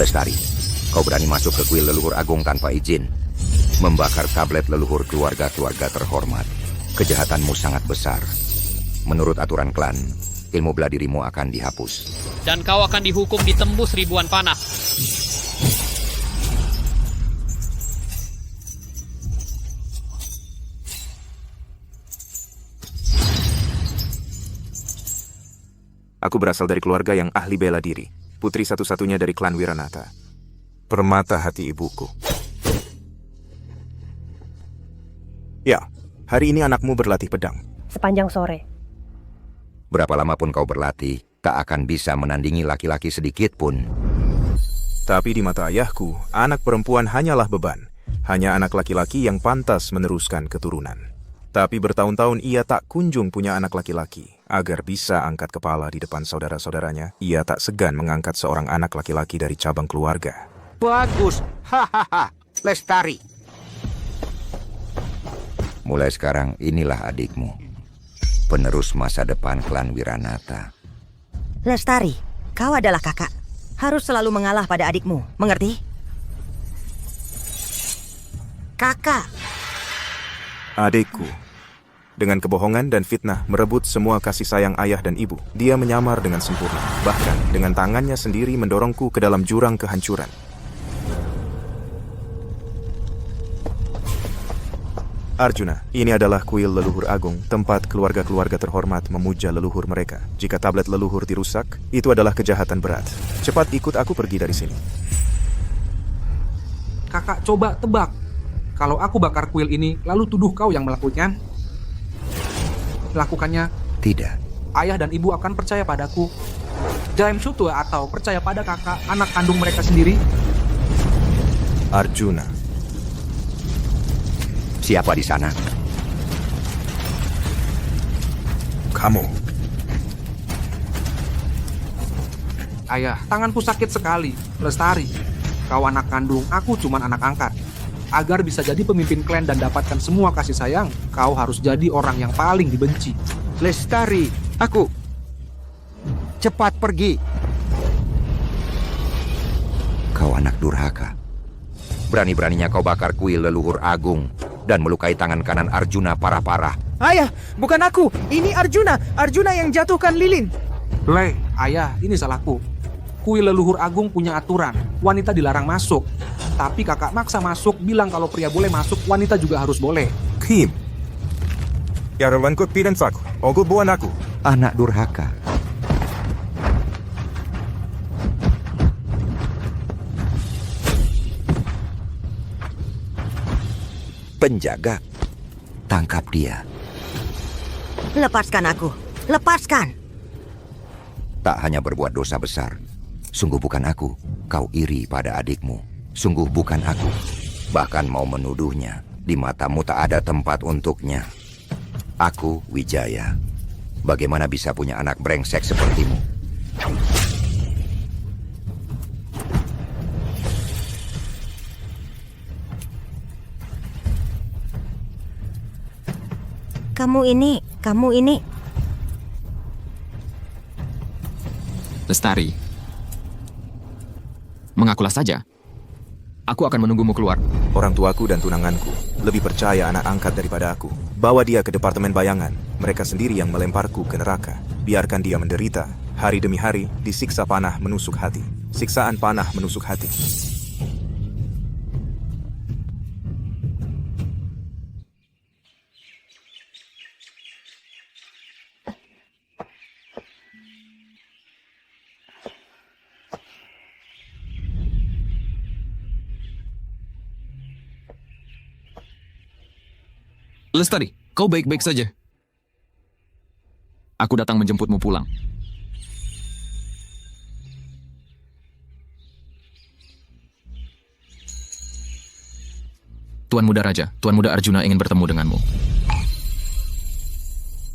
Lestari, kau berani masuk ke kuil leluhur agung tanpa izin, membakar tablet leluhur keluarga-keluarga terhormat. Kejahatanmu sangat besar. Menurut aturan klan, ilmu bela dirimu akan dihapus. Dan kau akan dihukum ditembus ribuan panah. Aku berasal dari keluarga yang ahli bela diri. Putri satu-satunya dari klan Wiranata. Permata hati ibuku. Ya, hari ini anakmu berlatih pedang. Sepanjang sore. Berapa lama pun kau berlatih, tak akan bisa menandingi laki-laki sedikit pun. Tapi di mata ayahku, anak perempuan hanyalah beban. Hanya anak laki-laki yang pantas meneruskan keturunan. Tapi bertahun-tahun ia tak kunjung punya anak laki-laki. Agar bisa angkat kepala di depan saudara-saudaranya, ia tak segan mengangkat seorang anak laki-laki dari cabang keluarga. Bagus, hahaha, Lestari. Mulai sekarang inilah adikmu, penerus masa depan klan Wiranata. Lestari, kau adalah kakak. Harus selalu mengalah pada adikmu, mengerti? Kakak. Adikku. Dengan kebohongan dan fitnah merebut semua kasih sayang ayah dan ibu, dia menyamar dengan sempurna. Bahkan dengan tangannya sendiri mendorongku ke dalam jurang kehancuran. Arjuna, ini adalah kuil leluhur agung, tempat keluarga-keluarga terhormat memuja leluhur mereka. Jika tablet leluhur dirusak, itu adalah kejahatan berat. Cepat ikut aku pergi dari sini. Kakak coba tebak. Kalau aku bakar kuil ini, lalu tuduh kau yang melakukannya. Lakukannya. Tidak. Ayah dan ibu akan percaya padaku. Jaim Sutu atau percaya pada kakak, anak kandung mereka sendiri. Arjuna. Siapa di sana? Kamu. Ayah, tanganku sakit sekali. Lestari, kau anak kandung, aku cuma anak angkat. Agar bisa jadi pemimpin klan dan dapatkan semua kasih sayang, kau harus jadi orang yang paling dibenci. Lestari, aku. Cepat pergi. Kau anak durhaka. Berani-beraninya kau bakar kuil leluhur agung dan melukai tangan kanan Arjuna parah-parah. Ayah, bukan aku. Ini Arjuna. Arjuna yang jatuhkan lilin. Ayah, ini salahku. Kuil leluhur agung punya aturan. Wanita dilarang masuk. Tapi kakak maksa masuk, bilang kalau pria boleh masuk, wanita juga harus boleh. Kim. Yaralankut pirensaku. Ogu buan aku. Anak durhaka. Penjaga. Tangkap dia. Lepaskan aku. Lepaskan. Tak hanya berbuat dosa besar. Sungguh bukan aku. Kau iri pada adikmu. Sungguh bukan aku. Bahkan mau menuduhnya. Di matamu tak ada tempat untuknya. Aku Wijaya. Bagaimana bisa punya anak brengsek sepertimu? Kamu ini. Lestari, mengakulah saja. Aku akan menunggumu keluar. Orang tuaku dan tunanganku lebih percaya anak angkat daripada aku. Bawa dia ke departemen bayangan. Mereka sendiri yang melemparku ke neraka. Biarkan dia menderita. Hari demi hari disiksa panah menusuk hati. Siksaan panah menusuk hati. Lestari, kau baik-baik saja. Aku datang menjemputmu pulang. Tuan Muda Raja, Tuan Muda Arjuna ingin bertemu denganmu.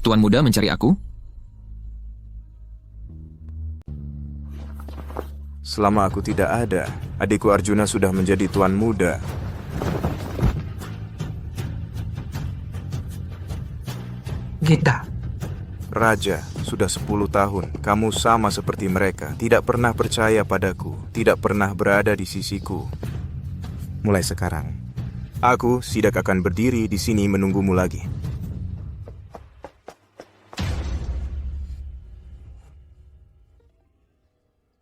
Tuan Muda mencari aku? Selama aku tidak ada, adikku Arjuna sudah menjadi Tuan Muda. Gita. Raja, sudah 10 tahun, kamu sama seperti mereka, tidak pernah percaya padaku, tidak pernah berada di sisiku. Mulai sekarang, aku tidak akan berdiri di sini menunggumu lagi.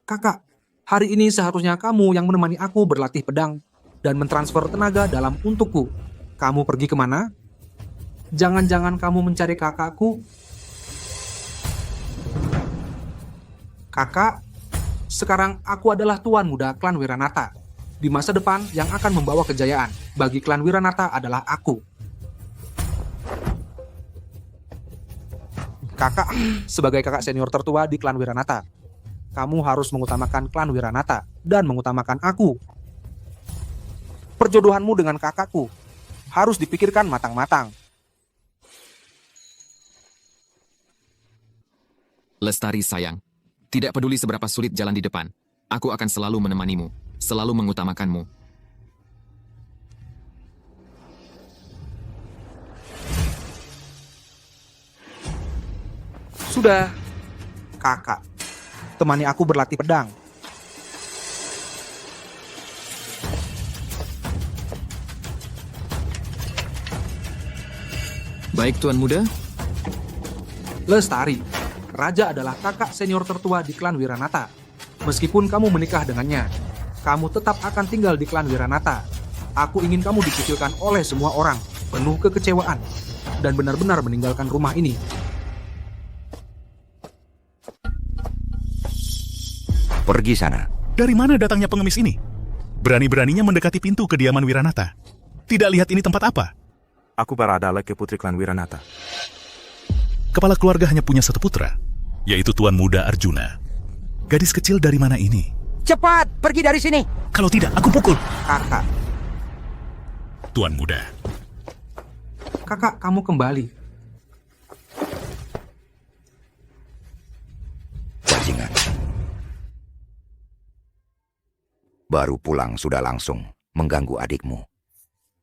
Kakak, hari ini seharusnya kamu yang menemani aku berlatih pedang dan mentransfer tenaga dalam untukku. Kamu pergi kemana? Jangan-jangan kamu mencari kakakku? Kakak, sekarang aku adalah Tuan Muda klan Wiranata. Di masa depan yang akan membawa kejayaan bagi klan Wiranata adalah aku. Kakak, sebagai kakak senior tertua di klan Wiranata, kamu harus mengutamakan klan Wiranata dan mengutamakan aku. Perjodohanmu dengan kakakku harus dipikirkan matang-matang. Lestari sayang, tidak peduli seberapa sulit jalan di depan, aku akan selalu menemanimu, selalu mengutamakanmu. Sudah, kakak, temani aku berlatih pedang. Baik Tuan Muda, Lestari, Raja adalah kakak senior tertua di klan Wiranata. Meskipun kamu menikah dengannya, kamu tetap akan tinggal di klan Wiranata. Aku ingin kamu dikucilkan oleh semua orang, penuh kekecewaan, dan benar-benar meninggalkan rumah ini. Pergi sana. Dari mana datangnya pengemis ini? Berani-beraninya mendekati pintu kediaman Wiranata. Tidak lihat ini tempat apa? Aku berada ke putri klan Wiranata. Kepala keluarga hanya punya satu putra, yaitu Tuan Muda Arjuna. Gadis kecil dari mana ini? Cepat, pergi dari sini. Kalau tidak, aku pukul. Kakak, Tuan Muda, kakak kamu kembali. Bajingan. Baru pulang sudah langsung mengganggu adikmu.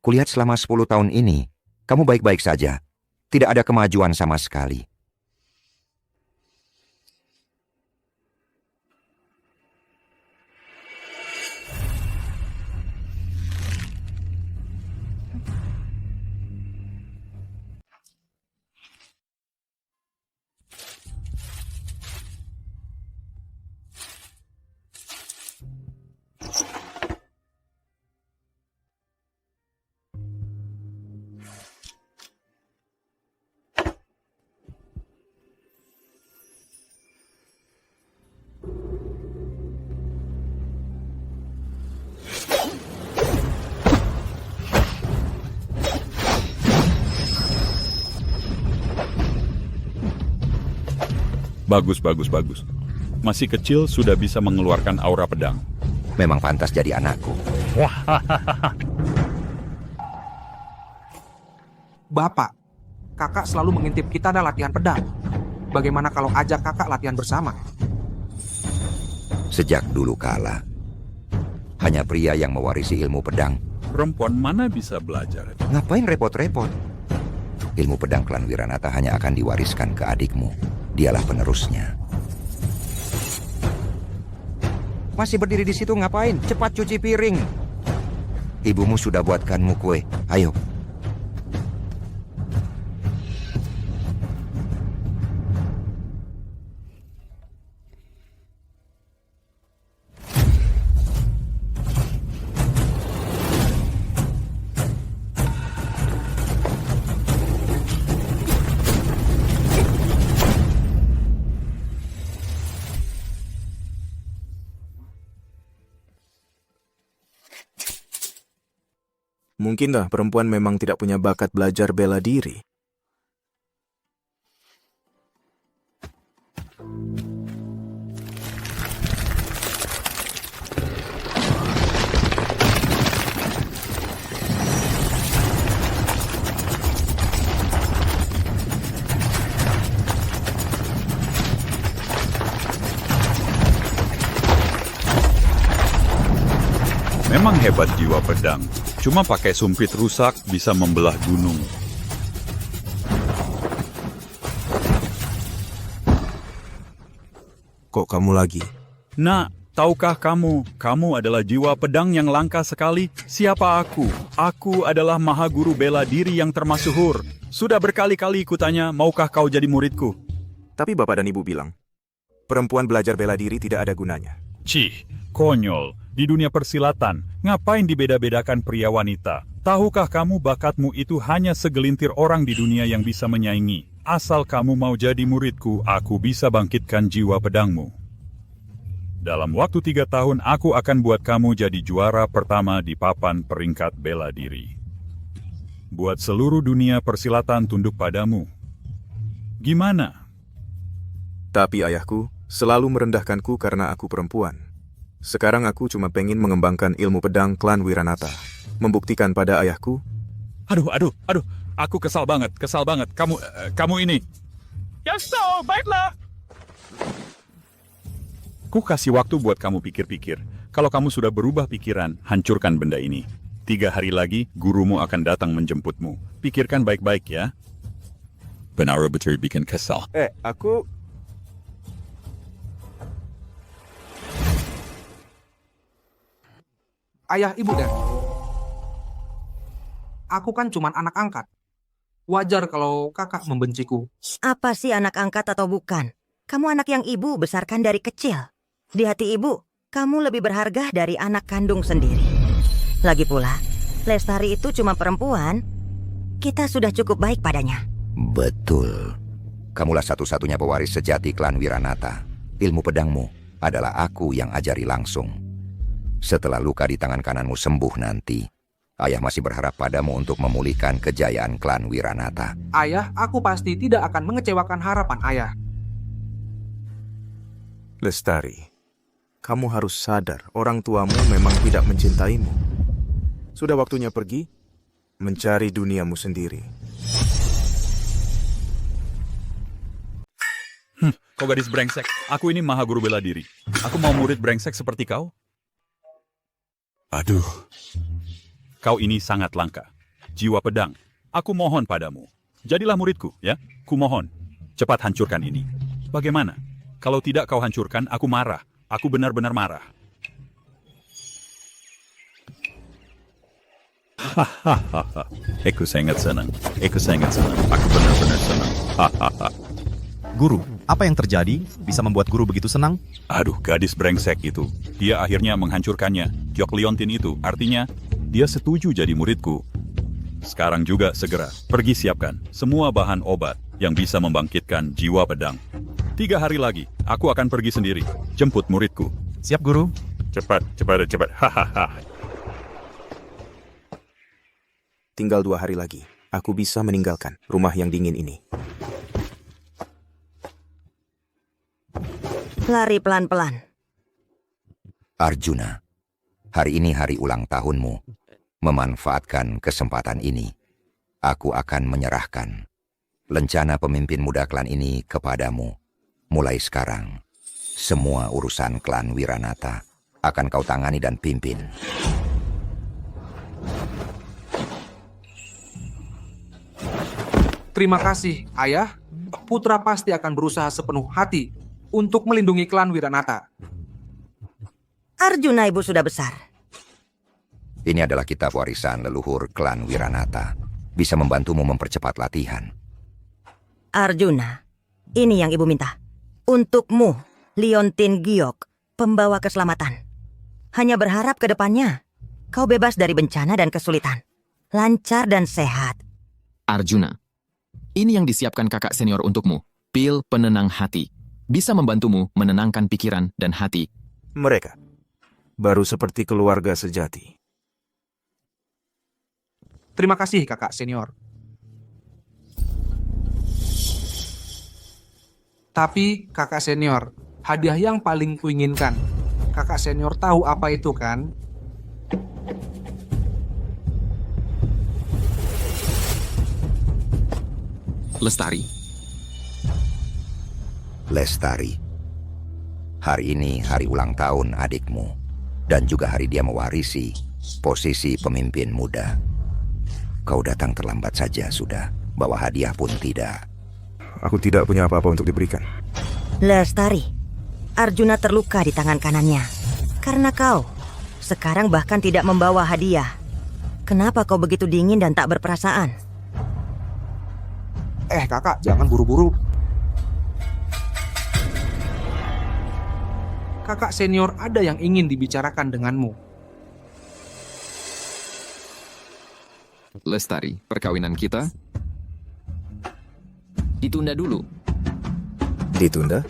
Kulihat selama 10 tahun ini, kamu baik-baik saja. Tidak ada kemajuan sama sekali. Bagus. Masih kecil sudah bisa mengeluarkan aura pedang. Memang pantas jadi anakku. Bapak, kakak selalu mengintip kita dalam latihan pedang. Bagaimana kalau ajak kakak latihan bersama? Sejak dulu kala, hanya pria yang mewarisi ilmu pedang. Perempuan mana bisa belajar? Ngapain repot-repot? Ilmu pedang klan Wiranata hanya akan diwariskan ke adikmu. Dialah penerusnya. Masih berdiri di situ ngapain? Cepat cuci piring. Ibumu sudah buatkanmu kue. Ayo. Mungkinkah perempuan memang tidak punya bakat belajar bela diri? Memang hebat jiwa pedang. Cuma pakai sumpit rusak bisa membelah gunung. Kok kamu lagi? Nak, tahukah kamu adalah jiwa pedang yang langka sekali. Siapa aku? Aku adalah Maha Guru bela diri yang termasyhur. Sudah berkali-kali kutanya, maukah kau jadi muridku? Tapi bapak dan ibu bilang, perempuan belajar bela diri tidak ada gunanya. Cih, konyol. Di dunia persilatan, ngapain dibeda-bedakan pria wanita? Tahukah kamu bakatmu itu hanya segelintir orang di dunia yang bisa menyaingi? Asal kamu mau jadi muridku, aku bisa bangkitkan jiwa pedangmu. Dalam waktu 3 tahun, aku akan buat kamu jadi juara pertama di papan peringkat bela diri. Buat seluruh dunia persilatan tunduk padamu. Gimana? Tapi ayahku selalu merendahkanku karena aku perempuan. Sekarang aku cuma pengen mengembangkan ilmu pedang klan Wiranata. Membuktikan pada ayahku. Aduh. Aku kesal banget. Kamu ini. Ya baiklah. Ku kasih waktu buat kamu pikir-pikir. Kalau kamu sudah berubah pikiran, hancurkan benda ini. 3 hari lagi, gurumu akan datang menjemputmu. Pikirkan baik-baik ya. Benar-benar bikin kesal. Aku... Ayah, ibu dan aku kan cuma anak angkat. Wajar kalau kakak membenciku. Apa sih anak angkat atau bukan? Kamu anak yang ibu besarkan dari kecil. Di hati ibu, kamu lebih berharga dari anak kandung sendiri. Lagi pula, Lestari itu cuma perempuan. Kita sudah cukup baik padanya. Betul. Kamulah satu-satunya pewaris sejati klan Wiranata. Ilmu pedangmu adalah aku yang ajari langsung. Setelah luka di tangan kananmu sembuh nanti, ayah masih berharap padamu untuk memulihkan kejayaan klan Wiranata. Ayah, aku pasti tidak akan mengecewakan harapan ayah. Lestari, kamu harus sadar orang tuamu memang tidak mencintaimu. Sudah waktunya pergi, mencari duniamu sendiri. Kau gadis brengsek. Aku ini Maha Guru bela diri. Aku mau murid brengsek seperti kau. Aduh. Kau ini sangat langka. Jiwa pedang. Aku mohon padamu. Jadilah muridku, ya. Kumohon. Cepat hancurkan ini. Bagaimana? Kalau tidak kau hancurkan, aku marah. Aku benar-benar marah. Hahaha. Aku sangat senang. Aku benar-benar senang. Hahaha. Guru, apa yang terjadi bisa membuat guru begitu senang? Aduh, gadis brengsek itu. Dia akhirnya menghancurkannya. Jok Liontin itu, artinya dia setuju jadi muridku. Sekarang juga segera pergi siapkan semua bahan obat yang bisa membangkitkan jiwa pedang. 3 hari lagi, aku akan pergi sendiri. Jemput muridku. Siap, Guru. Cepat. Hahaha. Tinggal 2 hari lagi, aku bisa meninggalkan rumah yang dingin ini. Lari pelan-pelan. Arjuna, hari ini hari ulang tahunmu. Memanfaatkan kesempatan ini, aku akan menyerahkan lencana pemimpin muda klan ini kepadamu. Mulai sekarang, semua urusan klan Wiranata akan kau tangani dan pimpin. Terima kasih, ayah. Putra pasti akan berusaha sepenuh hati untuk melindungi klan Wiranata. Arjuna, ibu sudah besar. Ini adalah kitab warisan leluhur klan Wiranata. Bisa membantumu mempercepat latihan. Arjuna, ini yang ibu minta. Untukmu, Liontin Giok, pembawa keselamatan. Hanya berharap ke depannya, kau bebas dari bencana dan kesulitan. Lancar dan sehat. Arjuna, ini yang disiapkan kakak senior untukmu. Pil penenang hati. Bisa membantumu menenangkan pikiran dan hati. Mereka baru seperti keluarga sejati. Terima kasih, kakak senior. Tapi, kakak senior, hadiah yang paling kuinginkan. Kakak senior tahu apa itu kan? Lestari. Lestari, hari ini hari ulang tahun adikmu, dan juga hari dia mewarisi posisi pemimpin muda. Kau datang terlambat saja sudah, bawa hadiah pun tidak. Aku tidak punya apa-apa untuk diberikan. Lestari, Arjuna terluka di tangan kanannya. Karena kau sekarang bahkan tidak membawa hadiah. Kenapa kau begitu dingin dan tak berperasaan? Kakak, jangan buru-buru. Kakak senior ada yang ingin dibicarakan denganmu. Lestari, perkawinan kita ditunda dulu. Ditunda?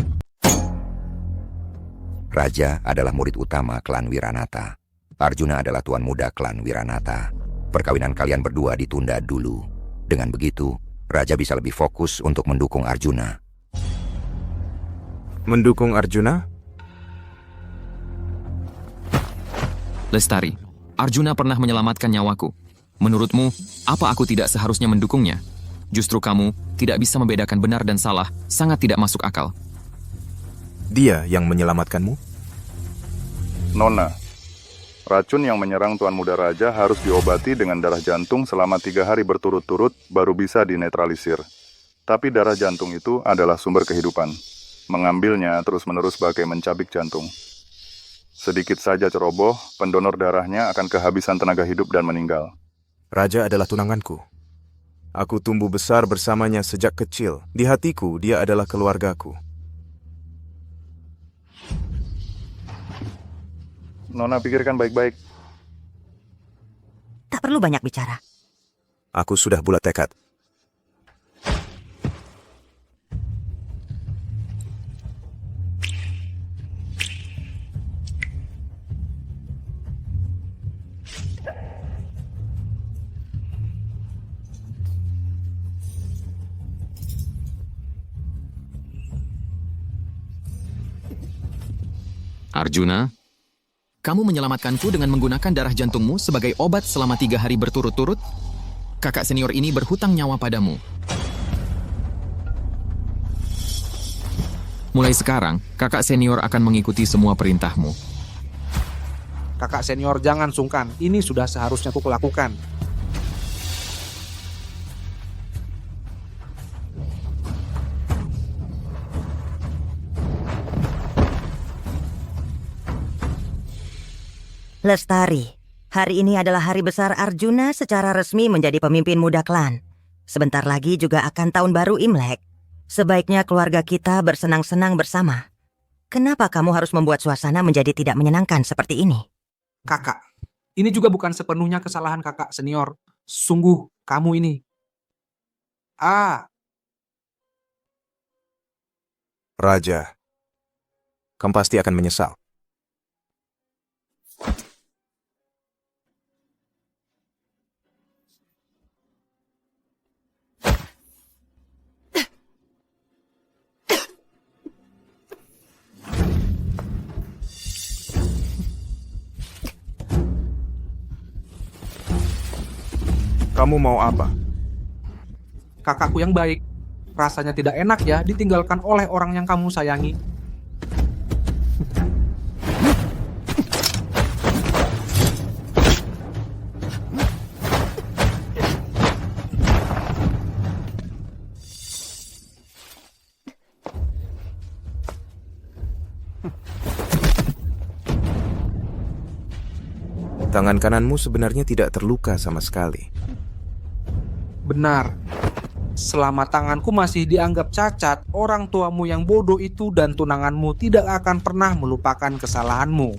Raja adalah murid utama klan Wiranata. Arjuna adalah tuan muda klan Wiranata. Perkawinan kalian berdua ditunda dulu. Dengan begitu, Raja bisa lebih fokus untuk mendukung Arjuna. Mendukung Arjuna? Lestari, Arjuna pernah menyelamatkan nyawaku. Menurutmu, apa aku tidak seharusnya mendukungnya? Justru kamu tidak bisa membedakan benar dan salah, sangat tidak masuk akal. Dia yang menyelamatkanmu? Nona, racun yang menyerang Tuan Muda Raja harus diobati dengan darah jantung selama 3 hari berturut-turut baru bisa dinetralisir. Tapi darah jantung itu adalah sumber kehidupan. Mengambilnya terus-menerus bagai mencabik jantung. Sedikit saja ceroboh, pendonor darahnya akan kehabisan tenaga hidup dan meninggal. Raja adalah tunanganku. Aku tumbuh besar bersamanya sejak kecil. Di hatiku, dia adalah keluargaku. Nona pikirkan baik-baik. Tak perlu banyak bicara. Aku sudah bulat tekad. Arjuna, kamu menyelamatkanku dengan menggunakan darah jantungmu sebagai obat selama 3 hari berturut-turut? Kakak senior ini berhutang nyawa padamu. Mulai sekarang, kakak senior akan mengikuti semua perintahmu. Kakak senior jangan sungkan, ini sudah seharusnya aku lakukan. Lestari, hari ini adalah hari besar Arjuna secara resmi menjadi pemimpin muda klan. Sebentar lagi juga akan tahun baru Imlek. Sebaiknya keluarga kita bersenang-senang bersama. Kenapa kamu harus membuat suasana menjadi tidak menyenangkan seperti ini? Kakak, ini juga bukan sepenuhnya kesalahan kakak senior. Sungguh, kamu ini. Raja, kamu pasti akan menyesal. Kamu mau apa? Kakakku yang baik. Rasanya tidak enak ya ditinggalkan oleh orang yang kamu sayangi. Tangan kananmu sebenarnya tidak terluka sama sekali. Benar. Selama tanganku masih dianggap cacat, orang tuamu yang bodoh itu dan tunanganmu tidak akan pernah melupakan kesalahanmu.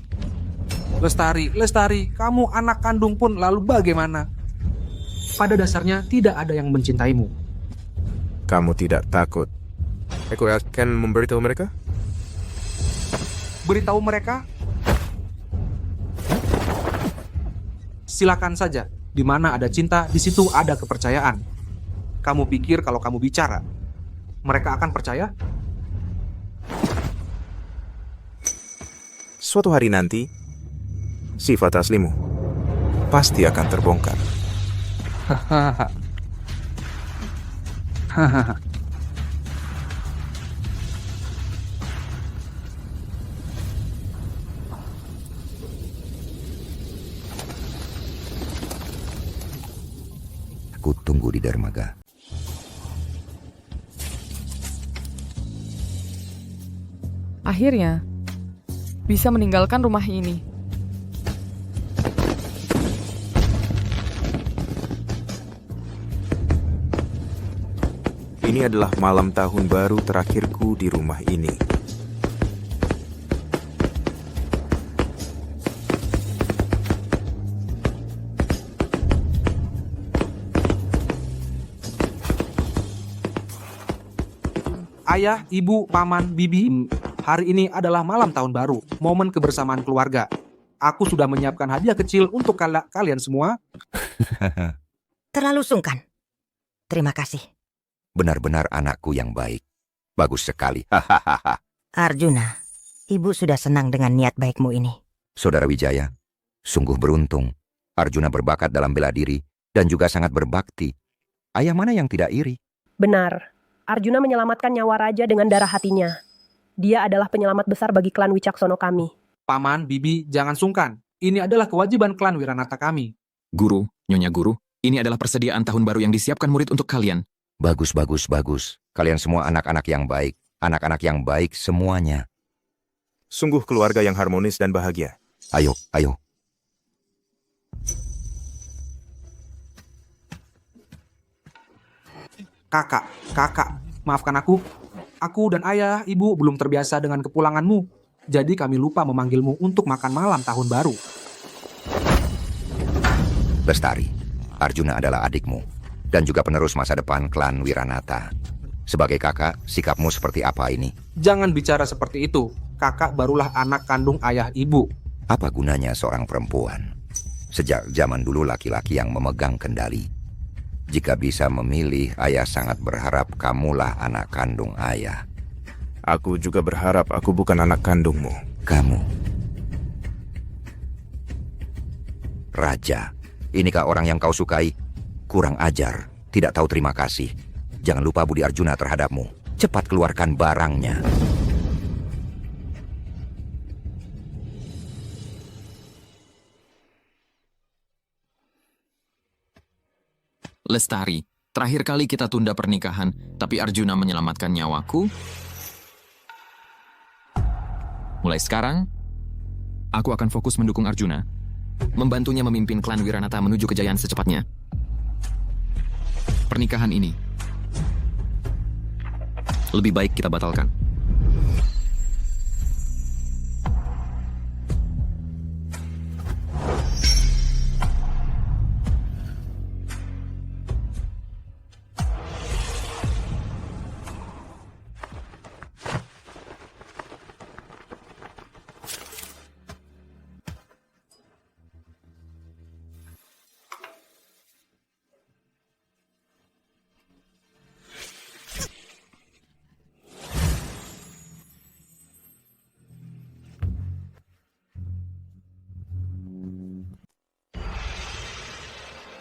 Lestari, kamu anak kandung pun lalu bagaimana? Pada dasarnya tidak ada yang mencintaimu. Kamu tidak takut? Aku akan memberitahu mereka? Beritahu mereka? Silakan saja. Di mana ada cinta, di situ ada kepercayaan. Kamu pikir kalau kamu bicara, mereka akan percaya? Suatu hari nanti, sifat aslimu pasti akan terbongkar. Aku tunggu di dermaga. Akhirnya, bisa meninggalkan rumah ini. Ini adalah malam tahun baru terakhirku di rumah ini. Ayah, ibu, paman, bibi, hari ini adalah malam tahun baru, momen kebersamaan keluarga. Aku sudah menyiapkan hadiah kecil untuk kalian semua. Terlalu sungkan. Terima kasih. Benar-benar anakku yang baik. Bagus sekali. Arjuna, ibu sudah senang dengan niat baikmu ini. Saudara Wijaya, sungguh beruntung. Arjuna berbakat dalam bela diri dan juga sangat berbakti. Ayah mana yang tidak iri? Benar. Arjuna menyelamatkan nyawa raja dengan darah hatinya. Dia adalah penyelamat besar bagi klan Wicaksono kami. Paman, bibi, jangan sungkan. Ini adalah kewajiban klan Wiranata kami. Guru, Nyonya Guru, ini adalah persediaan tahun baru yang disiapkan murid untuk kalian. Bagus, bagus, bagus. Kalian semua anak-anak yang baik. Anak-anak yang baik semuanya. Sungguh keluarga yang harmonis dan bahagia. Ayo, ayo. Kakak, maafkan aku. Aku dan ayah, ibu belum terbiasa dengan kepulanganmu. Jadi kami lupa memanggilmu untuk makan malam tahun baru. Lestari, Arjuna adalah adikmu. Dan juga penerus masa depan klan Wiranata. Sebagai kakak, sikapmu seperti apa ini? Jangan bicara seperti itu. Kakak barulah anak kandung ayah ibu. Apa gunanya seorang perempuan? Sejak zaman dulu laki-laki yang memegang kendali. Jika bisa memilih, ayah sangat berharap kamulah anak kandung ayah. Aku juga berharap aku bukan anak kandungmu. Kamu. Raja, inikah orang yang kau sukai? Kurang ajar, tidak tahu terima kasih. Jangan lupa budi Arjuna terhadapmu. Cepat keluarkan barangnya. Lestari, terakhir kali kita tunda pernikahan, tapi Arjuna menyelamatkan nyawaku. Mulai sekarang, aku akan fokus mendukung Arjuna, membantunya memimpin klan Wiranata menuju kejayaan secepatnya. Pernikahan ini lebih baik kita batalkan.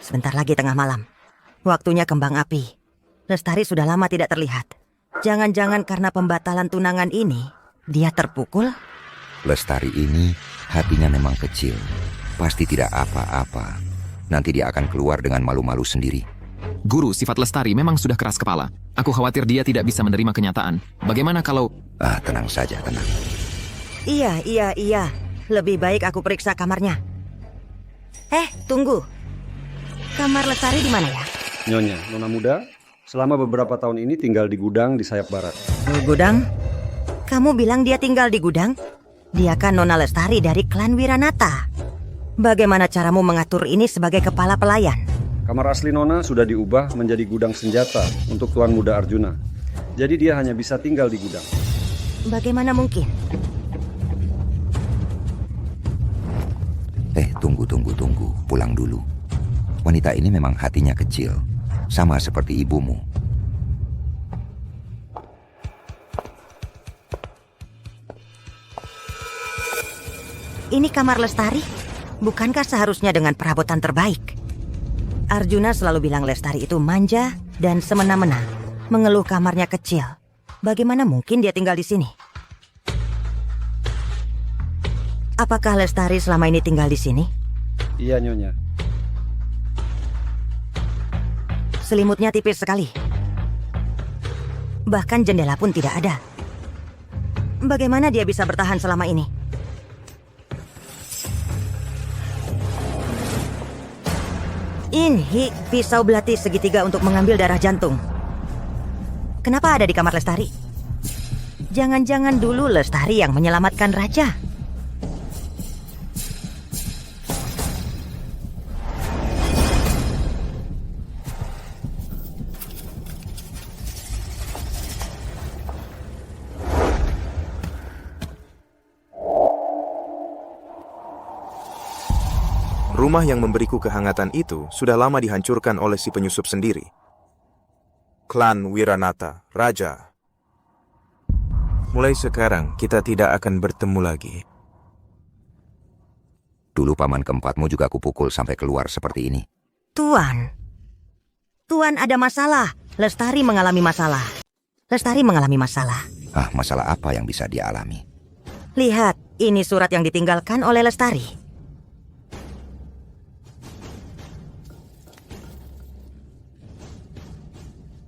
Sebentar lagi tengah malam. Waktunya kembang api. Lestari sudah lama tidak terlihat. Jangan-jangan karena pembatalan tunangan ini, dia terpukul? Lestari ini hatinya memang kecil. Pasti tidak apa-apa. Nanti dia akan keluar dengan malu-malu sendiri. Guru, sifat Lestari memang sudah keras kepala. Aku khawatir dia tidak bisa menerima kenyataan. Bagaimana kalau... Tenang saja, tenang. Iya. Lebih baik aku periksa kamarnya. Tunggu. Kamar Lestari di mana ya? Nyonya, Nona muda, selama beberapa tahun ini tinggal di gudang di sayap barat. Gudang? Kamu bilang dia tinggal di gudang? Dia kan Nona Lestari dari klan Wiranata. Bagaimana caramu mengatur ini sebagai kepala pelayan? Kamar asli Nona sudah diubah menjadi gudang senjata untuk Tuan Muda Arjuna. Jadi dia hanya bisa tinggal di gudang. Bagaimana mungkin? Tunggu. Pulang dulu. Wanita ini memang hatinya kecil. Sama seperti ibumu. Ini kamar Lestari? Bukankah seharusnya dengan perabotan terbaik? Arjuna selalu bilang Lestari itu manja dan semena-mena. Mengeluh kamarnya kecil. Bagaimana mungkin dia tinggal di sini? Apakah Lestari selama ini tinggal di sini? Iya, Nyonya. Selimutnya tipis sekali. Bahkan jendela pun tidak ada. Bagaimana dia bisa bertahan selama ini? Ini pisau belati segitiga untuk mengambil darah jantung. Kenapa ada di kamar Lestari? Jangan-jangan dulu Lestari yang menyelamatkan raja. Rumah yang memberiku kehangatan itu sudah lama dihancurkan oleh si penyusup sendiri. Klan Wiranata, Raja. Mulai sekarang kita tidak akan bertemu lagi. Dulu paman keempatmu juga kupukul sampai keluar seperti ini. Tuan ada masalah. Lestari mengalami masalah. Masalah apa yang bisa dia alami? Lihat, ini surat yang ditinggalkan oleh Lestari.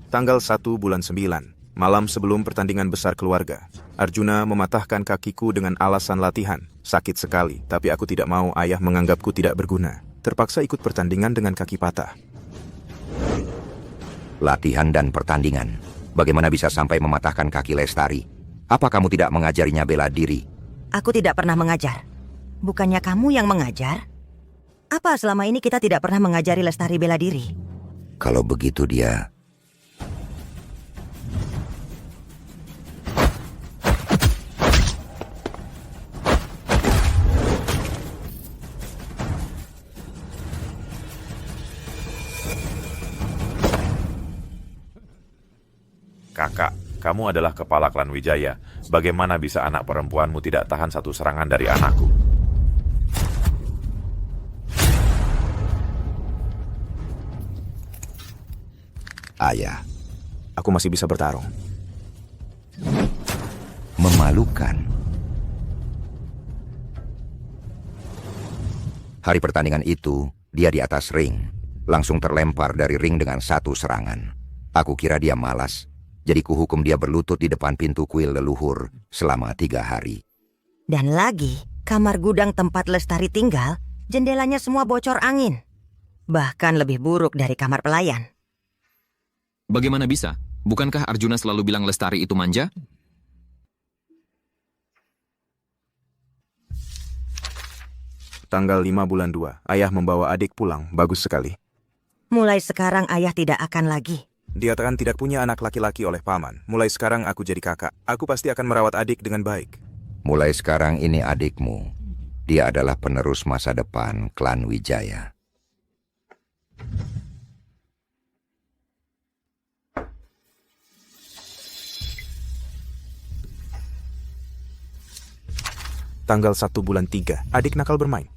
Tanggal 1 bulan 9, malam sebelum pertandingan besar keluarga, Arjuna mematahkan kakiku dengan alasan latihan. Sakit sekali, tapi aku tidak mau ayah menganggapku tidak berguna. Terpaksa ikut pertandingan dengan kaki patah. Latihan dan pertandingan. Bagaimana bisa sampai mematahkan kaki Lestari? Apa kamu tidak mengajarinya bela diri? Aku tidak pernah mengajar. Bukannya kamu yang mengajar? Apa selama ini kita tidak pernah mengajari Lestari bela diri? Kalau begitu dia... Kakak, kamu adalah kepala klan Wijaya. Bagaimana bisa anak perempuanmu tidak tahan satu serangan dari anakku? Ayah, aku masih bisa bertarung. Memalukan. Hari pertandingan itu, dia di atas ring. Langsung terlempar dari ring dengan satu serangan. Aku kira dia malas. Jadi kuhukum dia berlutut di depan pintu kuil leluhur selama 3 hari. Dan lagi, kamar gudang tempat Lestari tinggal, jendelanya semua bocor angin. Bahkan lebih buruk dari kamar pelayan. Bagaimana bisa? Bukankah Arjuna selalu bilang Lestari itu manja? Tanggal 5 bulan 2, ayah membawa adik pulang. Bagus sekali. Mulai sekarang ayah tidak akan lagi. Dia kan tidak punya anak laki-laki oleh paman. Mulai sekarang aku jadi kakak. Aku pasti akan merawat adik dengan baik. Mulai sekarang ini adikmu. Dia adalah penerus masa depan klan Wijaya. Tanggal 1 bulan 3, adik nakal bermain.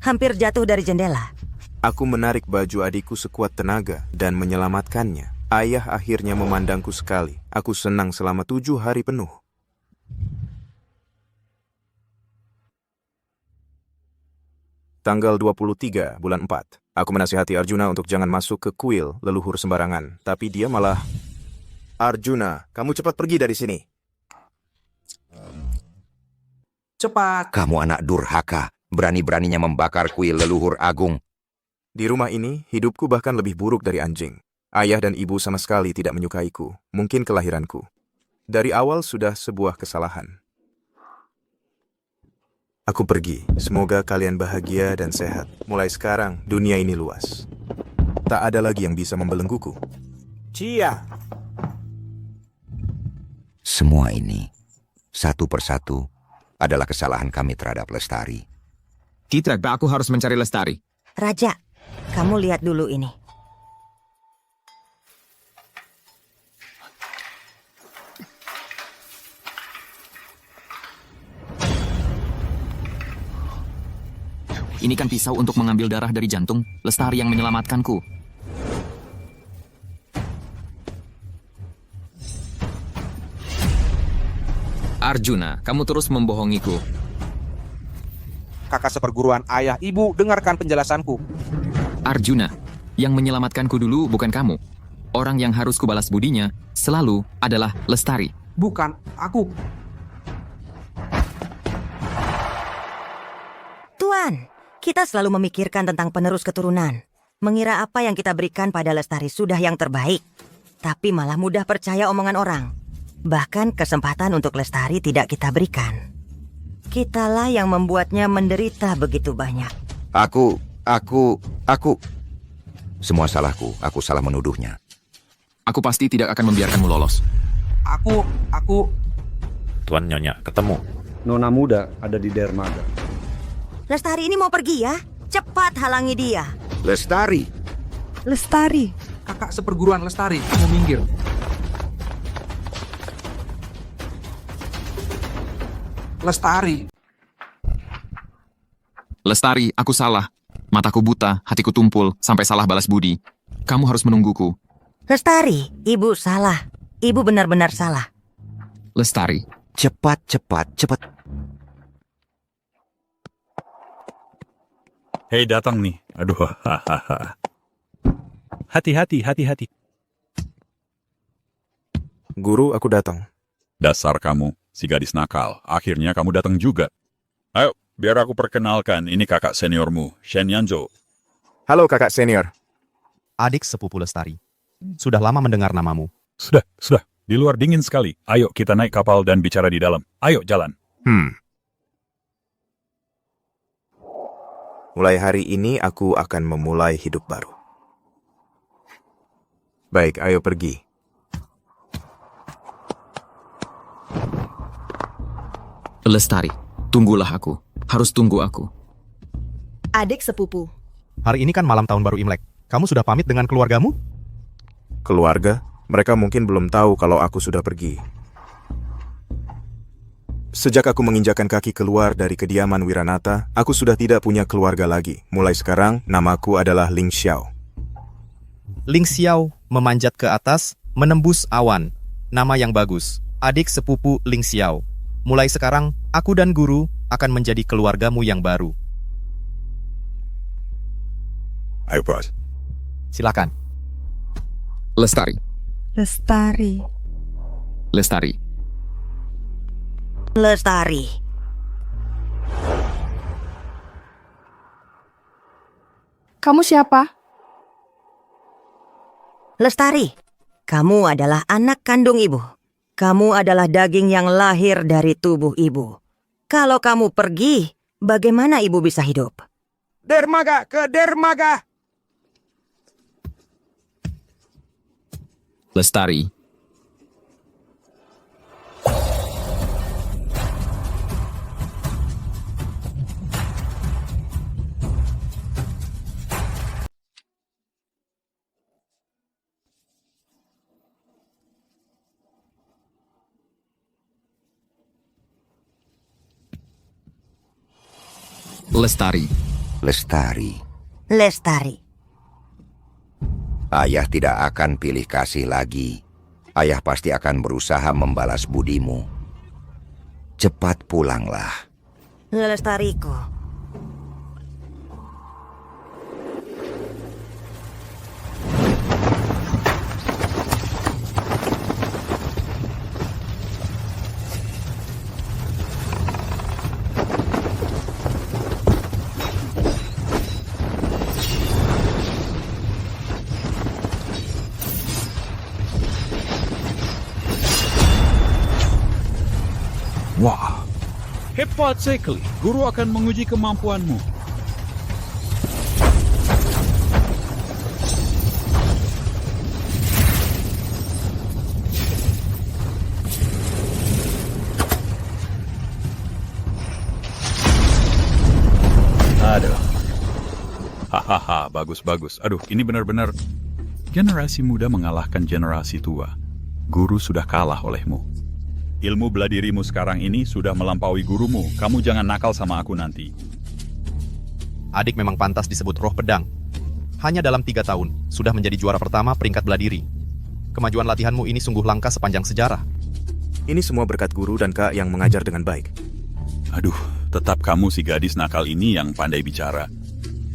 Hampir jatuh dari jendela. Aku menarik baju adikku sekuat tenaga dan menyelamatkannya. Ayah akhirnya memandangku sekali. Aku senang selama 7 hari penuh. Tanggal 23 bulan 4. Aku menasihati Arjuna untuk jangan masuk ke kuil leluhur sembarangan. Tapi dia malah... Arjuna, kamu cepat pergi dari sini. Cepat. Kamu anak durhaka. Berani-beraninya membakar kuil leluhur agung. Di rumah ini, hidupku bahkan lebih buruk dari anjing. Ayah dan ibu sama sekali tidak menyukaiku, mungkin kelahiranku. Dari awal sudah sebuah kesalahan. Aku pergi, semoga kalian bahagia dan sehat. Mulai sekarang, dunia ini luas. Tak ada lagi yang bisa membelengguku. Cia! Semua ini, satu persatu, adalah kesalahan kami terhadap Lestari. Kitrak, aku harus mencari Lestari. Raja, kamu lihat dulu ini. Ini kan pisau untuk mengambil darah dari jantung. Lestari yang menyelamatkanku. Arjuna, kamu terus membohongiku. Kakak seperguruan ayah ibu, dengarkan penjelasanku. Arjuna, yang menyelamatkanku dulu bukan kamu. Orang yang harus kubalas budinya selalu adalah Lestari. Bukan, aku. Tuan, kita selalu memikirkan tentang penerus keturunan. Mengira apa yang kita berikan pada Lestari sudah yang terbaik, tapi malah mudah percaya omongan orang. Bahkan kesempatan untuk Lestari tidak kita berikan. Kitalah yang membuatnya menderita begitu banyak. Aku... Semua salahku, aku salah menuduhnya. Aku pasti tidak akan membiarkanmu lolos. Aku... Tuan Nyonya, ketemu. Nona muda ada di dermaga. Lestari ini mau pergi ya? Cepat halangi dia. Lestari. Kakak seperguruan Lestari, kamu minggir. Lestari, aku salah. Mataku buta, hatiku tumpul, sampai salah balas budi. Kamu harus menungguku. Lestari, ibu salah. Ibu benar-benar salah. Lestari. Cepat. Hei, datang nih. Aduh, hahaha. Hati-hati. Guru, aku datang. Dasar kamu, si gadis nakal. Akhirnya kamu datang juga. Ayo, biar aku perkenalkan. Ini kakak seniormu, Shen Yanzhou. Halo kakak senior. Adik sepupu Lestari. Sudah lama mendengar namamu. Sudah. Di luar dingin sekali. Ayo kita naik kapal dan bicara di dalam. Ayo, jalan. Mulai hari ini aku akan memulai hidup baru. Baik, ayo pergi. Lestari, tunggulah aku. Harus tunggu aku. Adik sepupu. Hari ini kan malam tahun baru Imlek. Kamu sudah pamit dengan keluargamu? Keluarga? Mereka mungkin belum tahu kalau aku sudah pergi. Sejak aku menginjakan kaki keluar dari kediaman Wiranata, aku sudah tidak punya keluarga lagi. Mulai sekarang, namaku adalah Ling Xiao. Ling Xiao memanjat ke atas, menembus awan. Nama yang bagus. Adik sepupu Ling Xiao. Mulai sekarang, aku dan guru akan menjadi keluargamu yang baru. Ayo, bos. Silakan. Lestari. Kamu siapa? Lestari, kamu adalah anak kandung ibu. Kamu adalah daging yang lahir dari tubuh ibu. Kalau kamu pergi, bagaimana ibu bisa hidup? Dermaga, ke dermaga. Lestari. Lestari. Ayah tidak akan pilih kasih lagi. Ayah pasti akan berusaha membalas budimu. Cepat pulanglah. Lestariku. Wah, hebat sekali. Guru akan menguji kemampuanmu. Aduh. Hahaha, bagus. Aduh, ini benar-benar generasi muda mengalahkan generasi tua. Guru sudah kalah olehmu. Ilmu bela dirimu sekarang ini sudah melampaui gurumu. Kamu jangan nakal sama aku nanti. Adik memang pantas disebut roh pedang. Hanya dalam 3 tahun, sudah menjadi juara pertama peringkat bela diri. Kemajuan latihanmu ini sungguh langka sepanjang sejarah. Ini semua berkat guru dan kak yang mengajar dengan baik. Aduh, tetap kamu si gadis nakal ini yang pandai bicara.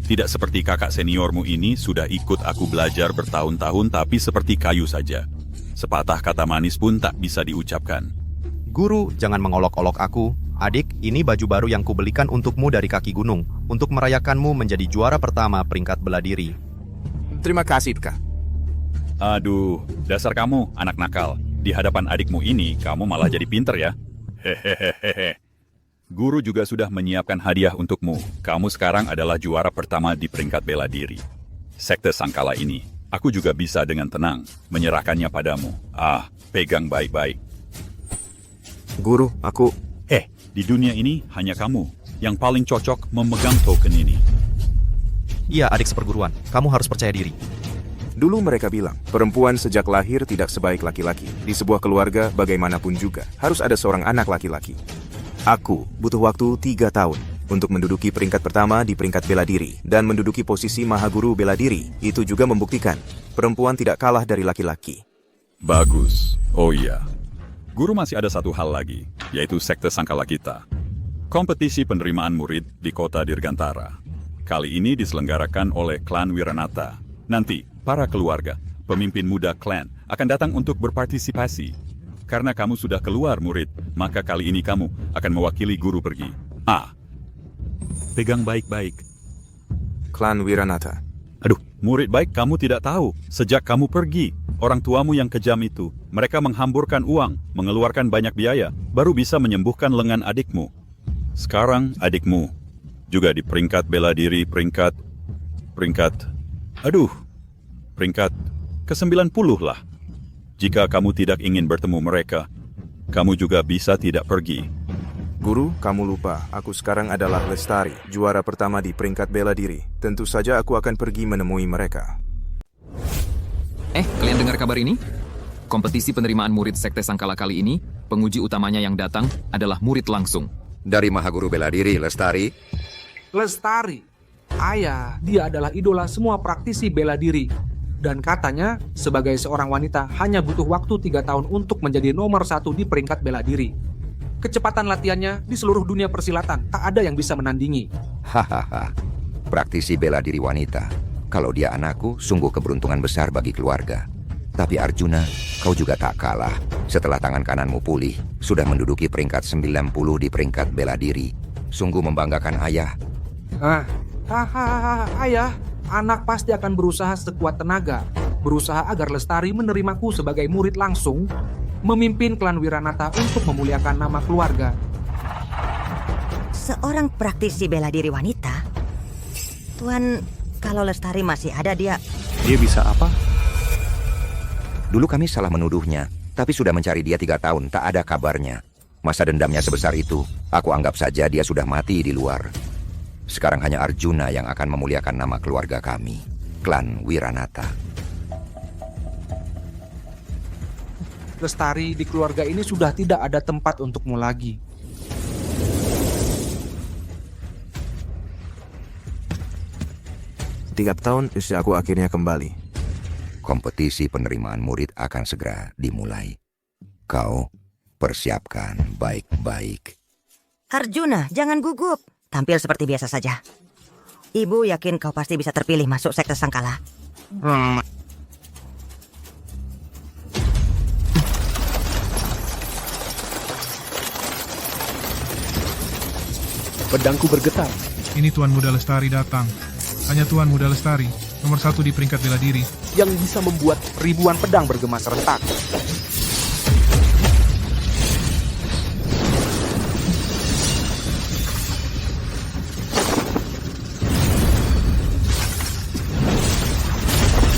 Tidak seperti kakak seniormu ini sudah ikut aku belajar bertahun-tahun tapi seperti kayu saja. Sepatah kata manis pun tak bisa diucapkan. Guru, jangan mengolok-olok aku. Adik, ini baju baru yang kubelikan untukmu dari kaki gunung, untuk merayakanmu menjadi juara pertama peringkat bela diri. Terima kasih, Kak. Aduh, dasar kamu, anak nakal. Di hadapan adikmu ini, kamu malah jadi pinter ya. Hehehehe. Guru juga sudah menyiapkan hadiah untukmu. Kamu sekarang adalah juara pertama di peringkat bela diri. Sekte Sangkala ini, aku juga bisa dengan tenang menyerahkannya padamu. Pegang baik-baik. Guru, aku... Di dunia ini hanya kamu yang paling cocok memegang token ini. Iya, adik seperguruan. Kamu harus percaya diri. Dulu mereka bilang, perempuan sejak lahir tidak sebaik laki-laki. Di sebuah keluarga, bagaimanapun juga, harus ada seorang anak laki-laki. Aku butuh waktu 3 tahun untuk menduduki peringkat pertama di peringkat bela diri dan menduduki posisi Mahaguru bela diri. Itu juga membuktikan perempuan tidak kalah dari laki-laki. Bagus. Oh iya. Guru masih ada satu hal lagi, yaitu Sekte Sangkala kita. Kompetisi penerimaan murid di kota Dirgantara. Kali ini diselenggarakan oleh klan Wiranata. Nanti, para keluarga, pemimpin muda klan akan datang untuk berpartisipasi. Karena kamu sudah keluar murid, maka kali ini kamu akan mewakili guru pergi. Pegang baik-baik. Klan Wiranata. Aduh, murid baik kamu tidak tahu. Sejak kamu pergi, orang tuamu yang kejam itu, mereka menghamburkan uang, mengeluarkan banyak biaya, baru bisa menyembuhkan lengan adikmu. Sekarang adikmu juga di peringkat bela diri peringkat ke-90 lah. Jika kamu tidak ingin bertemu mereka, kamu juga bisa tidak pergi. Guru, kamu lupa, aku sekarang adalah Lestari, juara pertama di peringkat bela diri. Tentu saja aku akan pergi menemui mereka. Kalian dengar kabar ini? Kompetisi penerimaan murid Sekte Sangkala kali ini, penguji utamanya yang datang adalah murid langsung. Dari Mahaguru bela diri, Lestari. Lestari, ayah, dia adalah idola semua praktisi bela diri. Dan katanya, sebagai seorang wanita hanya butuh waktu 3 tahun untuk menjadi nomor 1 di peringkat bela diri. Kecepatan latihannya di seluruh dunia persilatan, tak ada yang bisa menandingi. Hahaha, praktisi bela diri wanita. Kalau dia anakku, sungguh keberuntungan besar bagi keluarga. Tapi Arjuna, kau juga tak kalah. Setelah tangan kananmu pulih, sudah menduduki peringkat 90 di peringkat bela diri. Sungguh membanggakan ayah. Ayah, anak pasti akan berusaha sekuat tenaga. Berusaha agar Lestari menerimaku sebagai murid langsung, memimpin klan Wiranata untuk memuliakan nama keluarga. Seorang praktisi bela diri wanita? Tuan, kalau Lestari masih ada, dia bisa apa? Dulu kami salah menuduhnya, tapi sudah mencari dia 3 tahun, tak ada kabarnya. Masa dendamnya sebesar itu, aku anggap saja dia sudah mati di luar. Sekarang hanya Arjuna yang akan memuliakan nama keluarga kami, klan Wiranata. Lestari, di keluarga ini sudah tidak ada tempat untukmu lagi. Tiga tahun, usia aku akhirnya kembali. Kompetisi penerimaan murid akan segera dimulai. Kau persiapkan baik-baik. Arjuna, jangan gugup. Tampil seperti biasa saja. Ibu yakin kau pasti bisa terpilih masuk Sekte Sangkala. Pedangku bergetar. Ini Tuan Muda Lestari datang. Hanya Tuan Muda Lestari, nomor 1 di peringkat bela diri, yang bisa membuat ribuan pedang bergema serentak.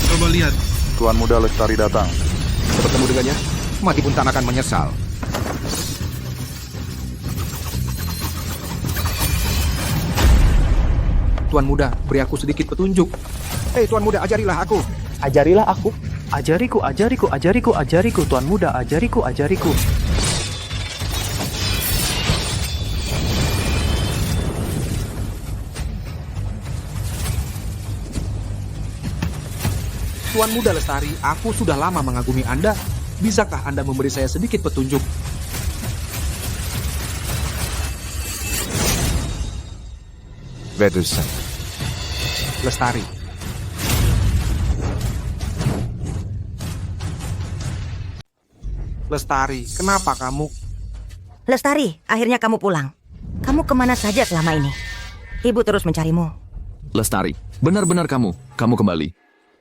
Coba lihat. Tuan Muda Lestari datang. Bertemu dengannya, mati pun tak akan menyesal. Tuan Muda, beri aku sedikit petunjuk. Hei Tuan Muda, ajarilah aku. Ajarilah aku. Ajariku, Tuan Muda, ajariku. Tuan Muda Lestari, aku sudah lama mengagumi Anda. Bisakah Anda memberi saya sedikit petunjuk? Vedusan. Lestari. Lestari, kenapa kamu? Lestari, akhirnya kamu pulang. Kamu kemana saja selama ini? Ibu terus mencarimu. Lestari, benar-benar kamu kembali.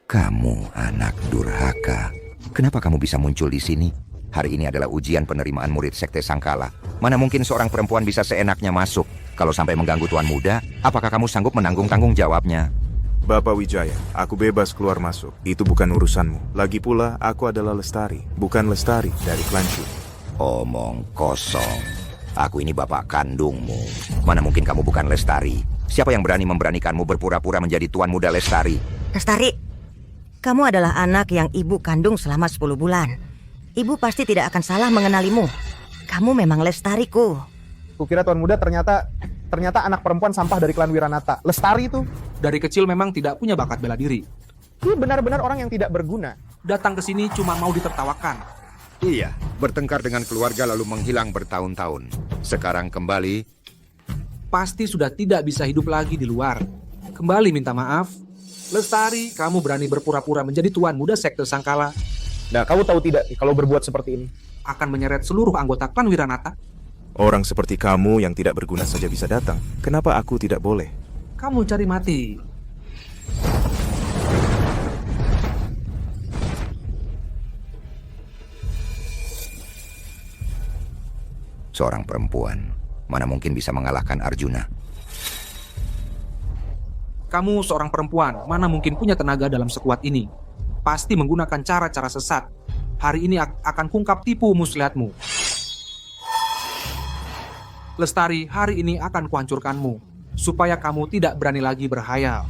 Kamu anak durhaka. Kenapa kamu bisa muncul di sini? Hari ini adalah ujian penerimaan murid Sekte Sangkala. Mana mungkin seorang perempuan bisa seenaknya masuk? Kalau sampai mengganggu Tuan Muda, apakah kamu sanggup menanggung tanggung jawabnya? Bapak Wijaya, aku bebas keluar masuk. Itu bukan urusanmu. Lagi pula, aku adalah Lestari, bukan Lestari dari klan Chu. Omong kosong. Aku ini bapak kandungmu. Mana mungkin kamu bukan Lestari? Siapa yang berani memberanikanmu berpura-pura menjadi Tuan Muda Lestari? Lestari, kamu adalah anak yang ibu kandung selama 10 bulan. Ibu pasti tidak akan salah mengenalimu. Kamu memang Lestariku. Kukira Tuan Muda ternyata anak perempuan sampah dari klan Wiranata. Lestari itu Dari kecil memang tidak punya bakat bela diri. dia benar-benar orang yang tidak berguna. Datang ke sini cuma mau ditertawakan. Iya, bertengkar dengan keluarga lalu menghilang bertahun-tahun. Sekarang kembali, Pasti sudah tidak bisa hidup lagi di luar. Kembali minta maaf. Lestari, kamu berani berpura-pura menjadi Tuan Muda Sekte Sangkala. Nah, kamu tahu tidak kalau berbuat seperti ini? Akan menyeret seluruh anggota klan Wiranata. Orang seperti kamu yang tidak berguna saja bisa datang. Kenapa aku tidak boleh? Kamu cari mati. Seorang perempuan, mana mungkin bisa mengalahkan Arjuna? Kamu seorang perempuan, mana mungkin punya tenaga dalam sekuat ini? Pasti menggunakan cara-cara sesat. Hari ini akan kungkap tipu muslihatmu. Lestari, hari ini akan kuhancurkanmu, supaya kamu tidak berani lagi berhayal.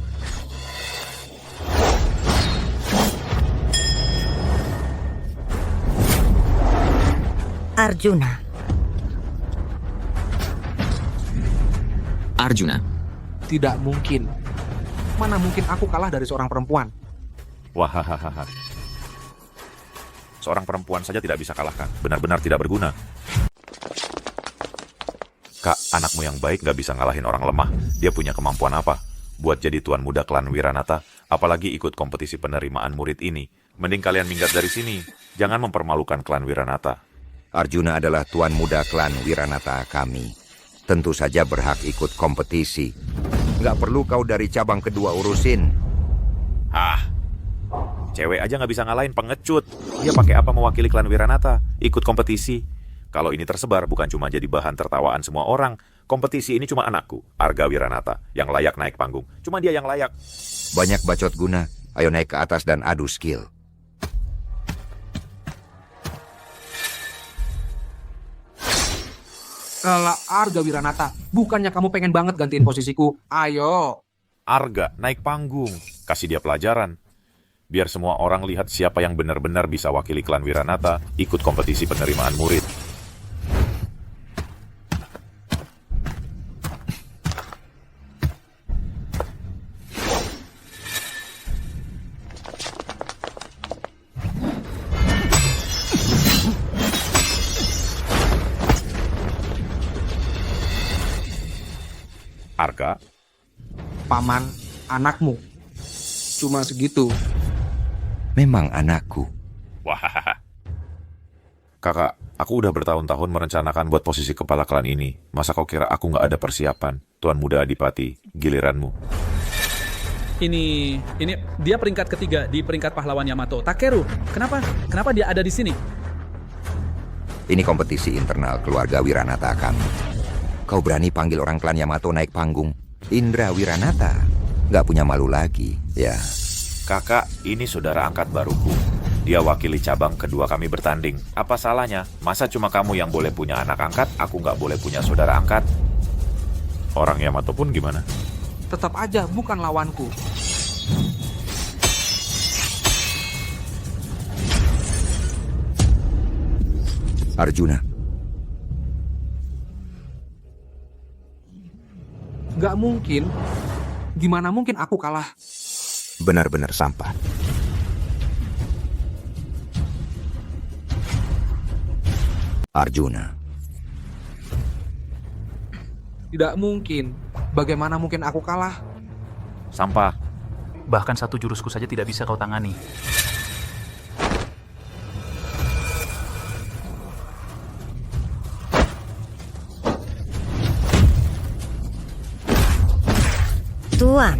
Arjuna. Arjuna. Tidak mungkin. Mana mungkin aku kalah dari seorang perempuan? Wahahaha. Seorang perempuan saja tidak bisa kalahkan. Benar-benar tidak berguna. Kak, anakmu yang baik gak bisa ngalahin orang lemah. Dia punya kemampuan apa? Buat jadi Tuan Muda klan Wiranata, apalagi ikut kompetisi penerimaan murid ini. Mending kalian minggat dari sini. Jangan mempermalukan klan Wiranata. Arjuna adalah Tuan Muda klan Wiranata kami. Tentu saja berhak ikut kompetisi. Nggak perlu kau dari cabang kedua urusin. Cewek aja gak bisa ngalahin pengecut. Dia pakai apa mewakili klan Wiranata? Ikut kompetisi. Kalau ini tersebar bukan cuma jadi bahan tertawaan semua orang. Kompetisi ini cuma anakku, Arga Wiranata, yang layak naik panggung. Cuma dia yang layak. Banyak bacot guna. Ayo naik ke atas dan adu skill. Alah, Arga Wiranata, bukannya kamu pengen banget gantiin posisiku? Ayo. Arga, naik panggung. Kasih dia pelajaran. Biar semua orang lihat siapa yang benar-benar bisa wakili klan Wiranata ikut kompetisi penerimaan murid. Arga, Paman, anakmu. Cuma segitu. Memang anakku. Wah, kakak, aku udah bertahun-tahun merencanakan buat posisi kepala klan ini. Masa kau kira aku nggak ada persiapan? Tuan Muda Adipati, giliranmu. Ini dia peringkat ketiga di peringkat pahlawan Yamato. Takeru, kenapa dia ada di sini? Ini kompetisi internal keluarga Wiranata kami. Kau berani panggil orang klan Yamato naik panggung? Indra Wiranata. Nggak punya malu lagi, ya. Kakak, ini saudara angkat baruku. Dia wakili cabang kedua kami bertanding. Apa salahnya? Masa cuma kamu yang boleh punya anak angkat, aku nggak boleh punya saudara angkat? Orang Yamato pun gimana? Tetap aja bukan lawanku. Arjuna. Gak mungkin. Gimana mungkin aku kalah? Benar-benar sampah. Arjuna. Tidak mungkin. Bagaimana mungkin aku kalah? Sampah. Bahkan satu jurusku saja tidak bisa kau tangani. Tuan.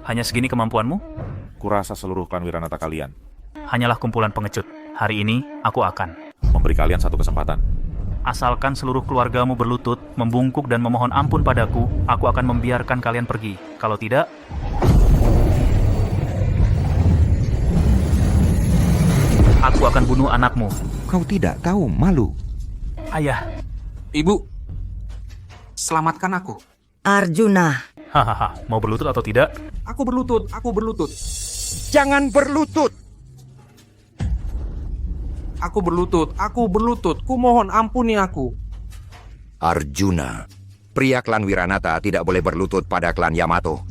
Hanya segini kemampuanmu? Kurasa seluruh klan Wiranata kalian. Hanyalah kumpulan pengecut. Hari ini, aku akan Memberi kalian satu kesempatan. asalkan seluruh keluargamu berlutut, membungkuk dan memohon ampun padaku, aku akan membiarkan kalian pergi. Kalau tidak, aku akan bunuh anakmu. Kau tidak tahu malu. Ayah. Ibu, selamatkan aku. Arjuna. Hahaha, mau berlutut atau tidak? Aku berlutut, aku berlutut. Jangan berlutut. Aku berlutut. Kumohon ampuni aku. Arjuna, pria klan Wiranata tidak boleh berlutut pada klan Yamato.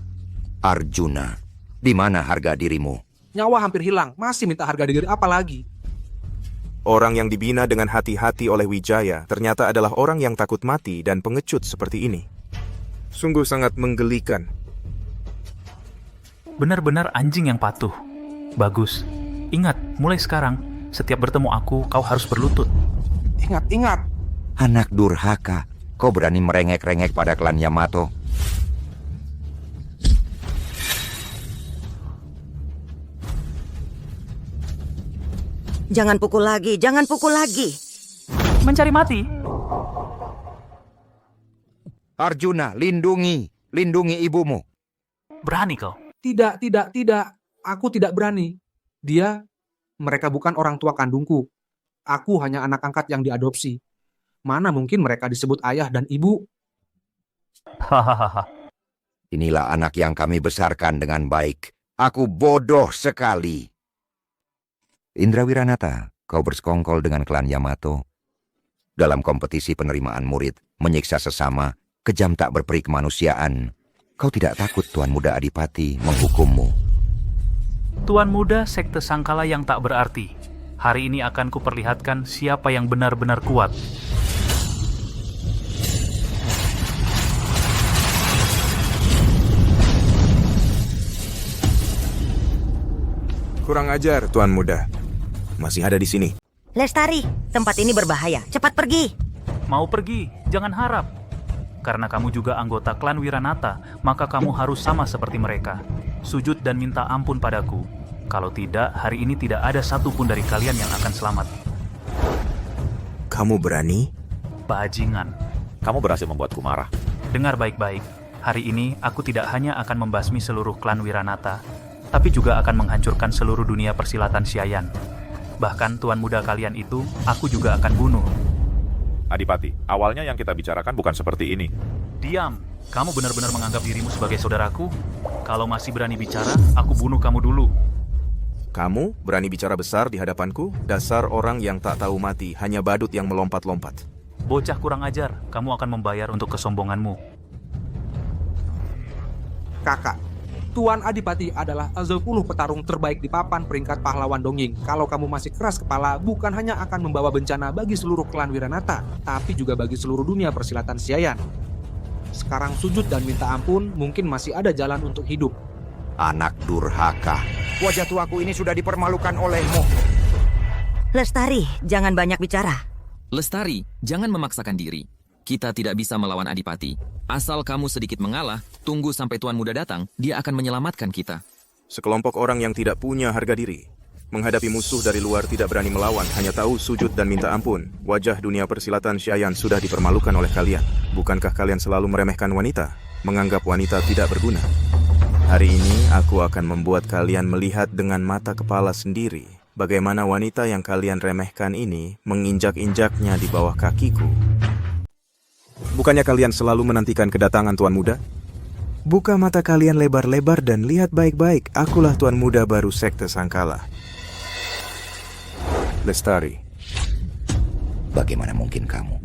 Arjuna, di mana harga dirimu? Nyawa hampir hilang, masih minta harga diri apa lagi? Orang yang dibina dengan hati-hati oleh Wijaya ternyata adalah orang yang takut mati dan pengecut seperti ini. Sungguh sangat menggelikan. Benar-benar anjing yang patuh. Bagus. Ingat, mulai sekarang, setiap bertemu aku, kau harus berlutut. Ingat. Anak durhaka, kau berani merengek-rengek pada klan Yamato. Jangan pukul lagi. Mencari mati. Arjuna, lindungi ibumu. Berani kau? Tidak. Aku tidak berani. Mereka bukan orang tua kandungku. Aku hanya anak angkat yang diadopsi. Mana mungkin mereka disebut ayah dan ibu? Hahaha. Inilah anak yang kami besarkan dengan baik. Aku bodoh sekali. Indra Wiranata, kau bersekongkol dengan klan Yamato. Dalam kompetisi penerimaan murid, menyiksa sesama, kejam tak berperi kemanusiaan. Kau tidak takut Tuan Muda Adipati menghukummu? Tuan Muda Sekte Sangkala yang tak berarti. Hari ini akan kuperlihatkan siapa yang benar-benar kuat. Kurang ajar, Tuan Muda. Masih ada di sini. Lestari, tempat ini berbahaya. Cepat pergi. Mau pergi, jangan harap. Karena kamu juga anggota klan Wiranata, maka kamu harus sama seperti mereka. Sujud dan minta ampun padaku. Kalau tidak, hari ini tidak ada satupun dari kalian yang akan selamat. Kamu berani? Bajingan. Kamu berhasil membuatku marah. Dengar baik-baik. Hari ini, aku tidak hanya akan membasmi seluruh klan Wiranata, tapi juga akan menghancurkan seluruh dunia persilatan Siayan. Bahkan tuan muda kalian itu, aku juga akan bunuh. Adipati, awalnya yang kita bicarakan bukan seperti ini. Diam! Kamu benar-benar menganggap dirimu sebagai saudaraku? Kalau masih berani bicara, aku bunuh kamu dulu. Kamu berani bicara besar di hadapanku? Dasar orang yang tak tahu mati, hanya badut yang melompat-lompat. Bocah kurang ajar, kamu akan membayar untuk kesombonganmu. Kakak, Tuan Adipati adalah 10 petarung terbaik di papan peringkat pahlawan dongeng. Kalau kamu masih keras kepala, bukan hanya akan membawa bencana bagi seluruh klan Wiranata, tapi juga bagi seluruh dunia persilatan Siayan. Sekarang sujud dan minta ampun, mungkin masih ada jalan untuk hidup. Anak durhaka, wajah tuaku ini sudah dipermalukan olehmu. Lestari, jangan banyak bicara. Lestari, jangan memaksakan diri. Kita tidak bisa melawan Adipati. Asal kamu sedikit mengalah, tunggu sampai Tuan Muda datang, dia akan menyelamatkan kita. Sekelompok orang yang tidak punya harga diri. Menghadapi musuh dari luar tidak berani melawan, hanya tahu sujud dan minta ampun. Wajah dunia persilatan Siayan sudah dipermalukan oleh kalian. Bukankah kalian selalu meremehkan wanita? Menganggap wanita tidak berguna? Hari ini aku akan membuat kalian melihat dengan mata kepala sendiri bagaimana wanita yang kalian remehkan ini menginjak-injaknya di bawah kakiku. Bukannya kalian selalu menantikan kedatangan Tuan Muda? Buka mata kalian lebar-lebar dan lihat baik-baik. Akulah Tuan Muda baru Sekte Sangkala. Lestari. Bagaimana mungkin kamu?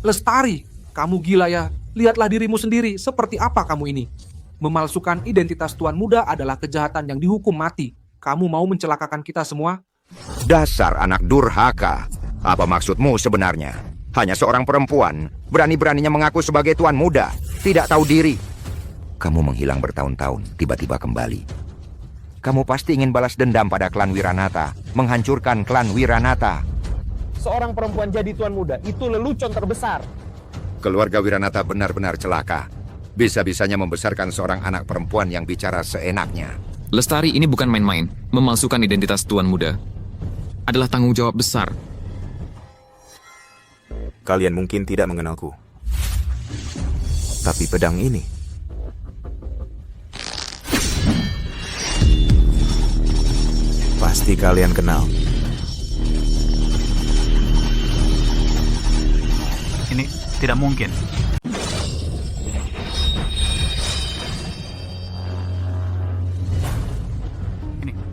Lestari, kamu gila ya. Lihatlah dirimu sendiri, seperti apa kamu ini. Memalsukan identitas Tuan Muda adalah kejahatan yang dihukum mati. Kamu mau mencelakakan kita semua? Dasar anak durhaka. Apa maksudmu sebenarnya? Hanya seorang perempuan, berani-beraninya mengaku sebagai Tuan Muda, tidak tahu diri. Kamu menghilang bertahun-tahun, tiba-tiba kembali. Kamu pasti ingin balas dendam pada klan Wiranata, menghancurkan klan Wiranata. Seorang perempuan jadi Tuan Muda, itu lelucon terbesar. Keluarga Wiranata benar-benar celaka. Bisa-bisanya membesarkan seorang anak perempuan yang bicara seenaknya. Lestari ini bukan main-main. Memalsukan identitas Tuan Muda adalah tanggung jawab besar. Kalian mungkin tidak mengenalku. Tapi pedang ini... pasti kalian kenal. Ini tidak mungkin.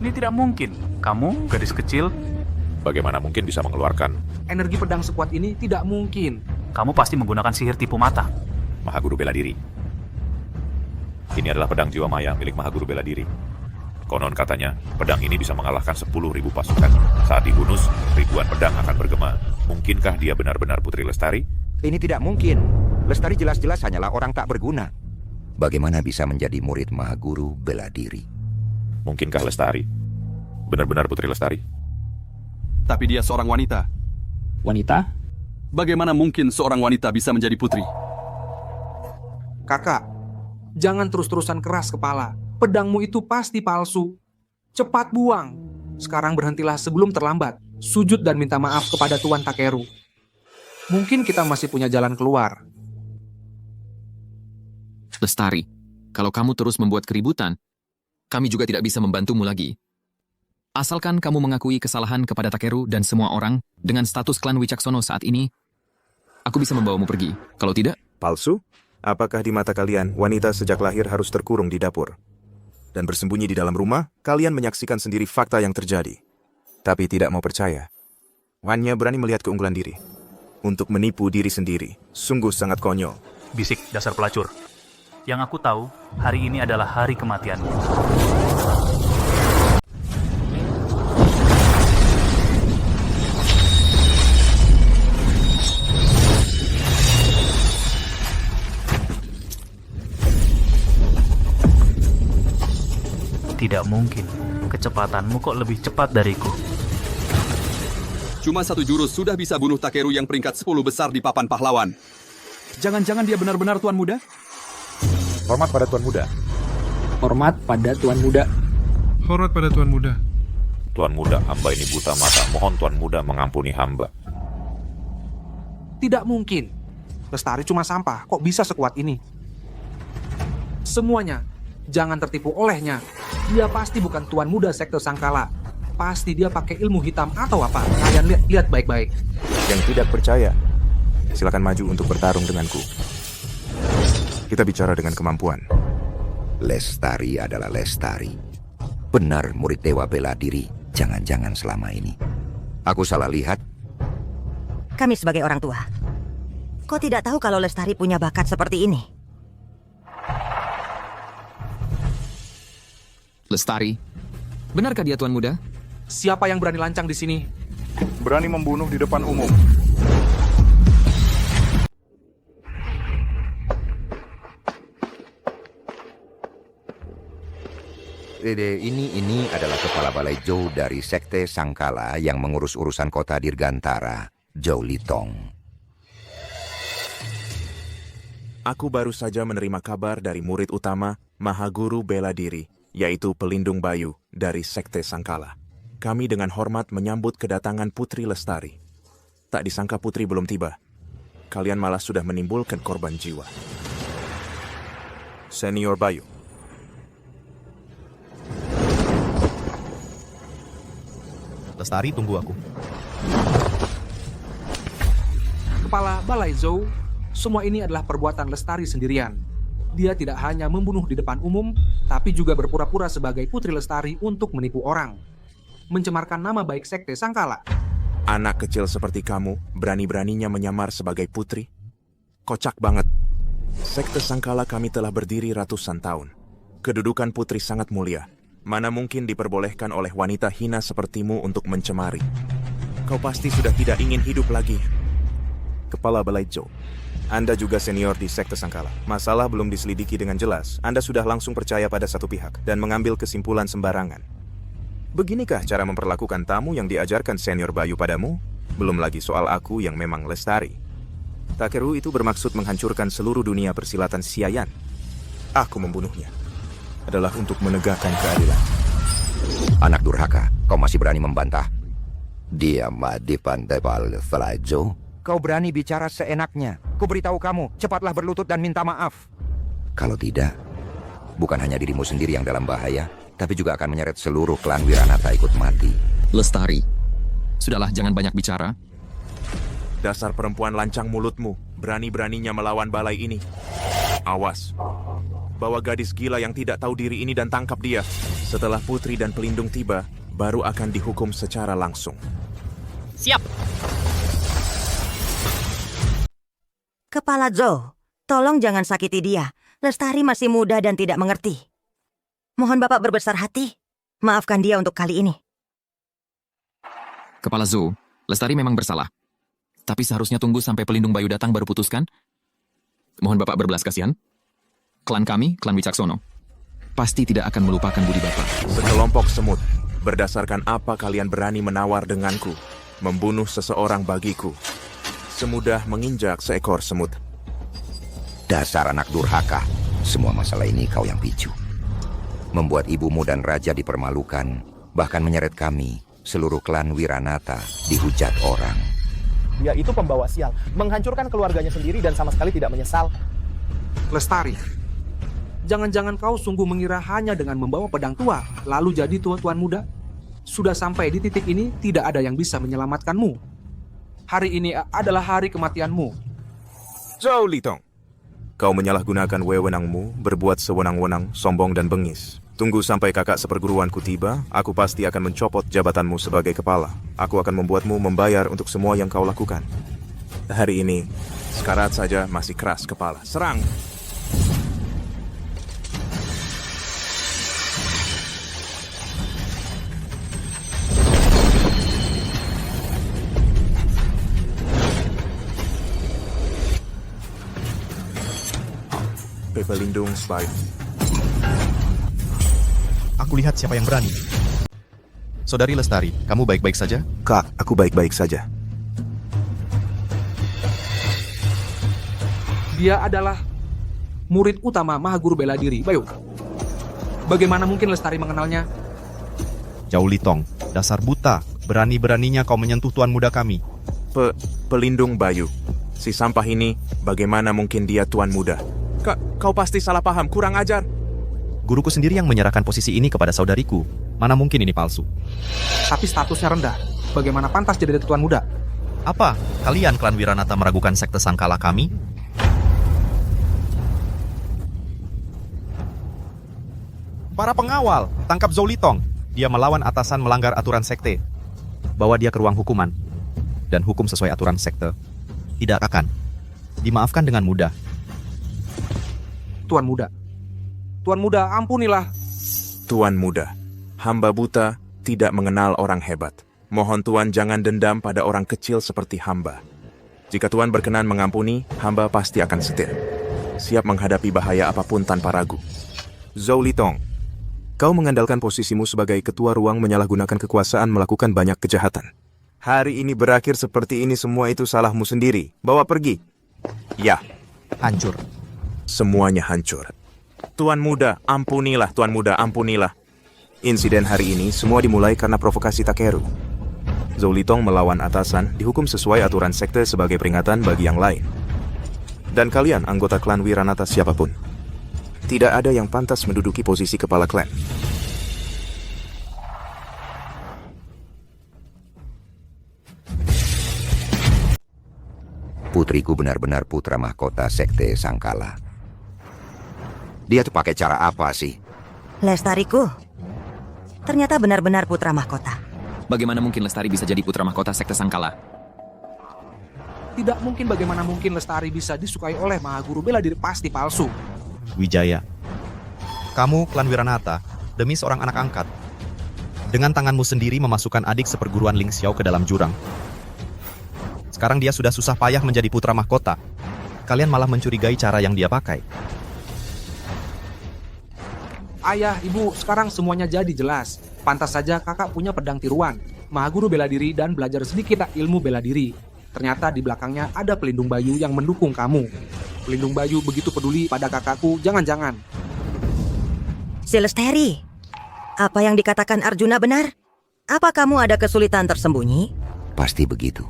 Ini tidak mungkin. Kamu, gadis kecil, Bagaimana mungkin bisa mengeluarkan Energi pedang sekuat ini tidak mungkin. kamu pasti menggunakan sihir tipu mata. Mahaguru Bela Diri? Ini adalah pedang jiwa maya milik Mahaguru Bela Diri. Konon katanya, pedang ini bisa mengalahkan 10.000 pasukan. Saat dihunus, ribuan pedang akan bergema. Mungkinkah dia benar-benar Putri Lestari? Ini tidak mungkin. Lestari jelas-jelas hanyalah orang tak berguna. Bagaimana bisa menjadi murid Mahaguru Bela Diri? Mungkinkah Lestari benar-benar Putri Lestari? Tapi dia seorang wanita. Wanita? Bagaimana mungkin seorang wanita bisa menjadi putri? Kakak, jangan terus-terusan keras kepala. Pedangmu itu pasti palsu. Cepat buang. Sekarang berhentilah sebelum terlambat. Sujud dan minta maaf kepada Tuan Takeru. Mungkin kita masih punya jalan keluar. Lestari, kalau kamu terus membuat keributan, kami juga tidak bisa membantumu lagi. Asalkan kamu mengakui kesalahan kepada Takeru dan semua orang dengan status klan Wicaksono saat ini, aku bisa membawamu pergi. Kalau tidak... Palsu? Apakah di mata kalian, wanita sejak lahir harus terkurung di dapur? Dan bersembunyi di dalam rumah, kalian menyaksikan sendiri fakta yang terjadi. Tapi tidak mau percaya. Hanya berani melihat keunggulan diri. Untuk menipu diri sendiri, sungguh sangat konyol. Bisik dasar pelacur. Yang aku tahu, hari ini adalah hari kematianmu. Tidak mungkin. Kecepatanmu kok lebih cepat dariku. Cuma satu jurus sudah bisa bunuh Takeru yang peringkat 10 besar di papan pahlawan. Jangan-jangan dia benar-benar Tuan Muda? Hormat pada Tuan Muda. Hormat pada Tuan Muda. Hormat pada Tuan Muda. Tuan Muda, hamba ini buta mata. Mohon Tuan Muda mengampuni hamba. Tidak mungkin. Lestari cuma sampah. Kok bisa sekuat ini? Semuanya, jangan tertipu olehnya. Dia pasti bukan Tuan Muda Sekte Sangkala. Pasti dia pakai ilmu hitam atau apa. Kalian lihat baik-baik. Yang tidak percaya, silakan maju untuk bertarung denganku. Kita bicara dengan kemampuan. Lestari adalah Lestari. Benar murid Dewa Bela Diri. Jangan-jangan selama ini aku salah lihat. Kami sebagai orang tua, kau tidak tahu kalau Lestari punya bakat seperti ini? Lestari, benarkah dia Tuan Muda? Siapa yang berani lancang di sini? Berani membunuh di depan umum. Ini adalah kepala balai Zhou dari Sekte Sangkala yang mengurus urusan kota Dirgantara, Zhou Litong. Aku baru saja menerima kabar dari murid utama Mahaguru Bela Diri, yaitu Pelindung Bayu dari Sekte Sangkala. Kami dengan hormat menyambut kedatangan Putri Lestari. Tak disangka Putri belum tiba. Kalian malah sudah menimbulkan korban jiwa. Senior Bayu. Lestari, tunggu aku. Kepala Balai Zhou, semua ini adalah perbuatan Lestari sendirian. Dia tidak hanya membunuh di depan umum, tapi juga berpura-pura sebagai Putri Lestari untuk menipu orang. Mencemarkan nama baik Sekte Sangkala. Anak kecil seperti kamu, berani-beraninya menyamar sebagai putri? Kocak banget. Sekte Sangkala kami telah berdiri ratusan tahun. Kedudukan putri sangat mulia. Mana mungkin diperbolehkan oleh wanita hina sepertimu untuk mencemari. Kau pasti sudah tidak ingin hidup lagi. Kepala Balai Zhou, Anda juga senior di Sekte Sangkala. Masalah belum diselidiki dengan jelas, Anda sudah langsung percaya pada satu pihak dan mengambil kesimpulan sembarangan. Beginikah cara memperlakukan tamu yang diajarkan senior Bayu padamu? Belum lagi soal aku yang memang Lestari. Takeru itu bermaksud menghancurkan seluruh dunia persilatan Siayan. aku membunuhnya adalah untuk menegakkan keadilan. Anak durhaka, kau masih berani membantah? Dia di pantai Palfalajo. Kau berani bicara seenaknya. Ku beritahu kamu, cepatlah berlutut dan minta maaf. Kalau tidak, bukan hanya dirimu sendiri yang dalam bahaya, tapi juga akan menyeret seluruh klan Wiranata ikut mati. Lestari, sudahlah jangan banyak bicara. Dasar perempuan lancang mulutmu, berani-beraninya melawan balai ini. Awas, bawa gadis gila yang tidak tahu diri ini dan tangkap dia. Setelah putri dan pelindung tiba, baru akan dihukum secara langsung. Siap. Kepala Zhou, tolong jangan sakiti dia. Lestari masih muda dan tidak mengerti. Mohon Bapak berbesar hati. Maafkan dia untuk kali ini. Kepala Zhou, Lestari memang bersalah. Tapi seharusnya tunggu sampai pelindung Bayu datang baru putuskan. Mohon Bapak berbelas kasihan. Klan kami, klan Wicaksono, pasti tidak akan melupakan budi Bapak. Sekelompok semut, berdasarkan apa kalian berani menawar denganku, membunuh seseorang bagiku, semudah menginjak seekor semut. Dasar anak durhaka, semua masalah ini kau yang picu. Membuat ibumu dan raja dipermalukan, bahkan menyeret kami, seluruh klan Wiranata, dihujat orang. Dia itu pembawa sial, menghancurkan keluarganya sendiri dan sama sekali tidak menyesal. Lestari, jangan-jangan kau sungguh mengira hanya dengan membawa pedang tua, lalu jadi tuan muda? Sudah sampai di titik ini, tidak ada yang bisa menyelamatkanmu. Hari ini adalah hari kematianmu. Zhou Litong, kau menyalahgunakan wewenangmu, berbuat sewenang-wenang, sombong dan bengis. Tunggu sampai kakak seperguruanku tiba, aku pasti akan mencopot jabatanmu sebagai kepala. Aku akan membuatmu membayar untuk semua yang kau lakukan. Hari ini, sekarat saja masih keras kepala. Serang! Pelindung spy. Aku lihat siapa yang berani. Saudari Lestari, kamu baik-baik saja? Kak, aku baik-baik saja. Dia adalah murid utama Mahaguru Bela Diri, Bayu. Bagaimana mungkin Lestari mengenalnya? Zhou Litong, dasar buta. Berani-beraninya kau menyentuh tuan muda kami. Pelindung Bayu. Si sampah ini, bagaimana mungkin dia tuan muda? Kau pasti salah paham, kurang ajar. Guruku sendiri yang menyerahkan posisi ini kepada saudariku. Mana mungkin ini palsu? Tapi statusnya rendah. Bagaimana pantas jadi tuan muda? Apa? Kalian klan Wiranata meragukan sekte Sangkala kami? Para pengawal, tangkap Zhou Litong. Dia melawan atasan melanggar aturan sekte. Bawa dia ke ruang hukuman. Dan hukum sesuai aturan sekte. Tidak akan dimaafkan dengan mudah. Tuan muda, ampunilah. Tuan muda, hamba buta tidak mengenal orang hebat. Mohon Tuan jangan dendam pada orang kecil seperti hamba. Jika Tuan berkenan mengampuni, hamba pasti akan setia. Siap menghadapi bahaya apapun tanpa ragu. Zhou Litong, kau mengandalkan posisimu sebagai ketua ruang menyalahgunakan kekuasaan melakukan banyak kejahatan. Hari ini berakhir seperti ini, semua itu salahmu sendiri. Bawa pergi. Ya. Hancur. Semuanya hancur. Tuan muda, ampunilah. Tuan muda, ampunilah. Insiden hari ini semua dimulai karena provokasi Takeru. Zhou Litong melawan atasan dihukum sesuai aturan sekte sebagai peringatan bagi yang lain. Dan kalian, anggota klan Wiranata siapapun, tidak ada yang pantas menduduki posisi kepala klan. Putriku benar-benar putra mahkota sekte Sangkala. Dia tuh pakai cara apa sih? Lestariku, ternyata benar-benar putra mahkota. Bagaimana mungkin Lestari bisa jadi putra mahkota sekte Sangkala? Tidak mungkin. Bagaimana mungkin Lestari bisa disukai oleh Mahaguru Bela Diri? Pasti palsu. Wijaya, kamu klan Wiranata demi seorang anak angkat. Dengan tanganmu sendiri memasukkan adik seperguruan Ling Xiao ke dalam jurang. Sekarang dia sudah susah payah menjadi putra mahkota. Kalian malah mencurigai cara yang dia pakai. Ayah, ibu, sekarang semuanya jadi jelas. Pantas saja kakak punya pedang tiruan, Mahaguru Bela Diri, dan belajar sedikit ilmu bela diri. Ternyata di belakangnya ada pelindung Bayu yang mendukung kamu. Pelindung Bayu begitu peduli pada kakakku, jangan-jangan Lestari, apa yang dikatakan Arjuna benar? Apa kamu ada kesulitan tersembunyi? Pasti begitu.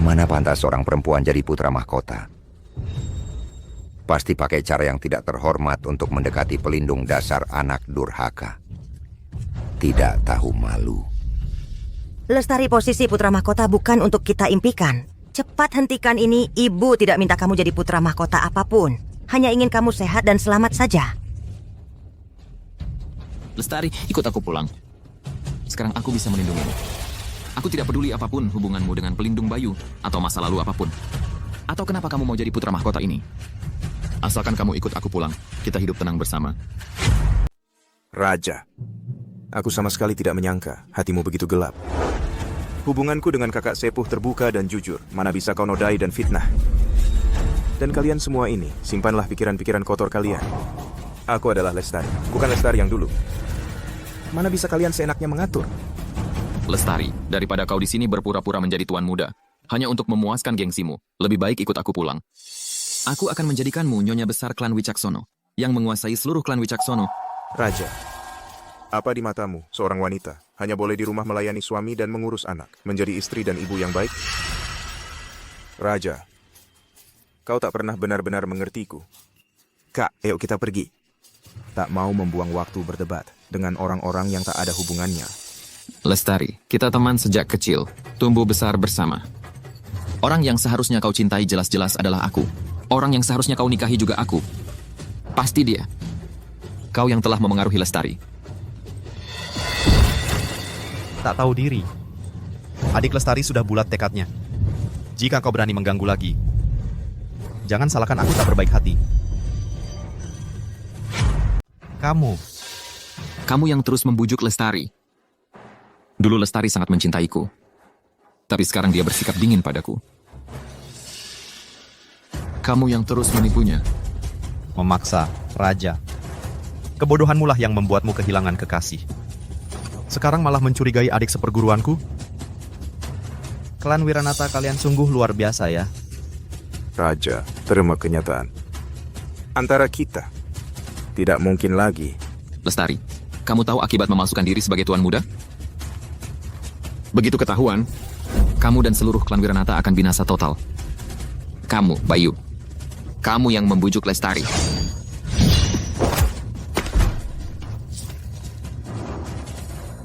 Mana pantas seorang perempuan jadi putra mahkota? Pasti pakai cara yang tidak terhormat untuk mendekati pelindung dasar anak durhaka. Tidak tahu malu. Lestari, posisi putra mahkota bukan untuk kita impikan. Cepat hentikan ini, ibu tidak minta kamu jadi putra mahkota apapun. Hanya ingin kamu sehat dan selamat saja. Lestari, ikut aku pulang. Sekarang aku bisa melindungimu. Aku tidak peduli apapun hubunganmu dengan pelindung bayu atau masa lalu apapun. Atau kenapa kamu mau jadi putra mahkota ini. Asalkan kamu ikut aku pulang, kita hidup tenang bersama. Raja, aku sama sekali tidak menyangka hatimu begitu gelap. Hubunganku dengan kakak sepuh terbuka dan jujur, mana bisa kau nodai dan fitnah. Dan kalian semua ini, simpanlah pikiran-pikiran kotor kalian. Aku adalah Lestari, bukan Lestari yang dulu. Mana bisa kalian seenaknya mengatur? Lestari, daripada kau di sini berpura-pura menjadi tuan muda, hanya untuk memuaskan gengsimu, lebih baik ikut aku pulang. Aku akan menjadikanmu nyonya besar klan Wicaksono, yang menguasai seluruh klan Wicaksono. Raja, apa di matamu seorang wanita hanya boleh di rumah melayani suami dan mengurus anak, menjadi istri dan ibu yang baik? Raja, kau tak pernah benar-benar mengertiku. Kak, ayo kita pergi. Tak mau membuang waktu berdebat dengan orang-orang yang tak ada hubungannya. Lestari, kita teman sejak kecil, tumbuh besar bersama. Orang yang seharusnya kau cintai jelas-jelas adalah aku. Orang yang seharusnya kau nikahi juga aku. Pasti dia. Kau yang telah memengaruhi Lestari. Tak tahu diri. Adik Lestari sudah bulat tekadnya. Jika kau berani mengganggu lagi, jangan salahkan aku tak berbaik hati. Kamu yang terus membujuk Lestari. Dulu Lestari sangat mencintaiku. Tapi sekarang dia bersikap dingin padaku. Kamu yang terus menipunya. Memaksa, Raja. Kebodohanmu lah yang membuatmu kehilangan kekasih. Sekarang malah mencurigai adik seperguruanku? Klan Wiranata kalian sungguh luar biasa ya. Raja, terima kenyataan. Antara kita, tidak mungkin lagi. Lestari, kamu tahu akibat memalsukan diri sebagai tuan muda? Begitu ketahuan, kamu dan seluruh klan Wiranata akan binasa total. Kamu, Bayu. Kamu yang membujuk Lestari.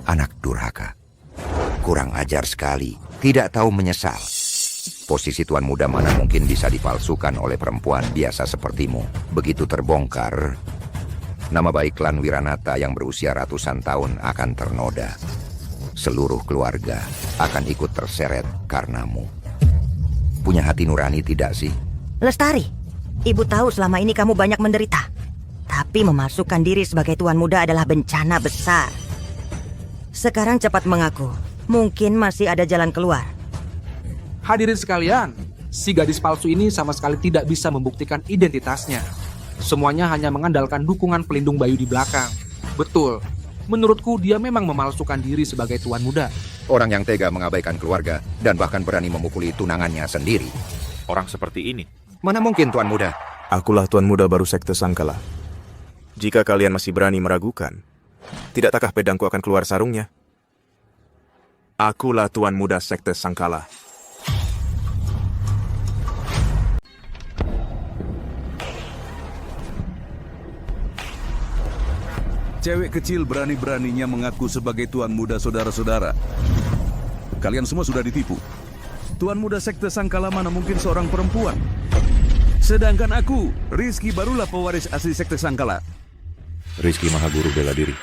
Anak durhaka. Kurang ajar sekali. Tidak tahu menyesal. Posisi tuan muda mana mungkin bisa dipalsukan oleh perempuan biasa sepertimu. Begitu terbongkar, nama baik klan Wiranata yang berusia ratusan tahun akan ternoda. Seluruh keluarga akan ikut terseret karenamu. Punya hati nurani tidak sih? Lestari, ibu tahu selama ini kamu banyak menderita. Tapi memasukkan diri sebagai tuan muda adalah bencana besar. Sekarang cepat mengaku. Mungkin masih ada jalan keluar. Hadirin sekalian, si gadis palsu ini sama sekali tidak bisa membuktikan identitasnya. Semuanya hanya mengandalkan dukungan pelindung bayu di belakang. Betul, menurutku dia memang memalsukan diri sebagai tuan muda. Orang yang tega mengabaikan keluarga dan bahkan berani memukuli tunangannya sendiri. Orang seperti ini. Mana mungkin tuan muda? Akulah tuan muda baru sekte Sangkala. Jika kalian masih berani meragukan, tidakkah pedangku akan keluar sarungnya? Akulah tuan muda sekte Sangkala. Cewek kecil berani-beraninya mengaku sebagai tuan muda saudara-saudara. Kalian semua sudah ditipu. Tuan muda sekte Sangkala mana mungkin seorang perempuan. Sedangkan aku, Rizky, barulah pewaris asli sekte Sangkala. Rizky Mahaguru bela diri.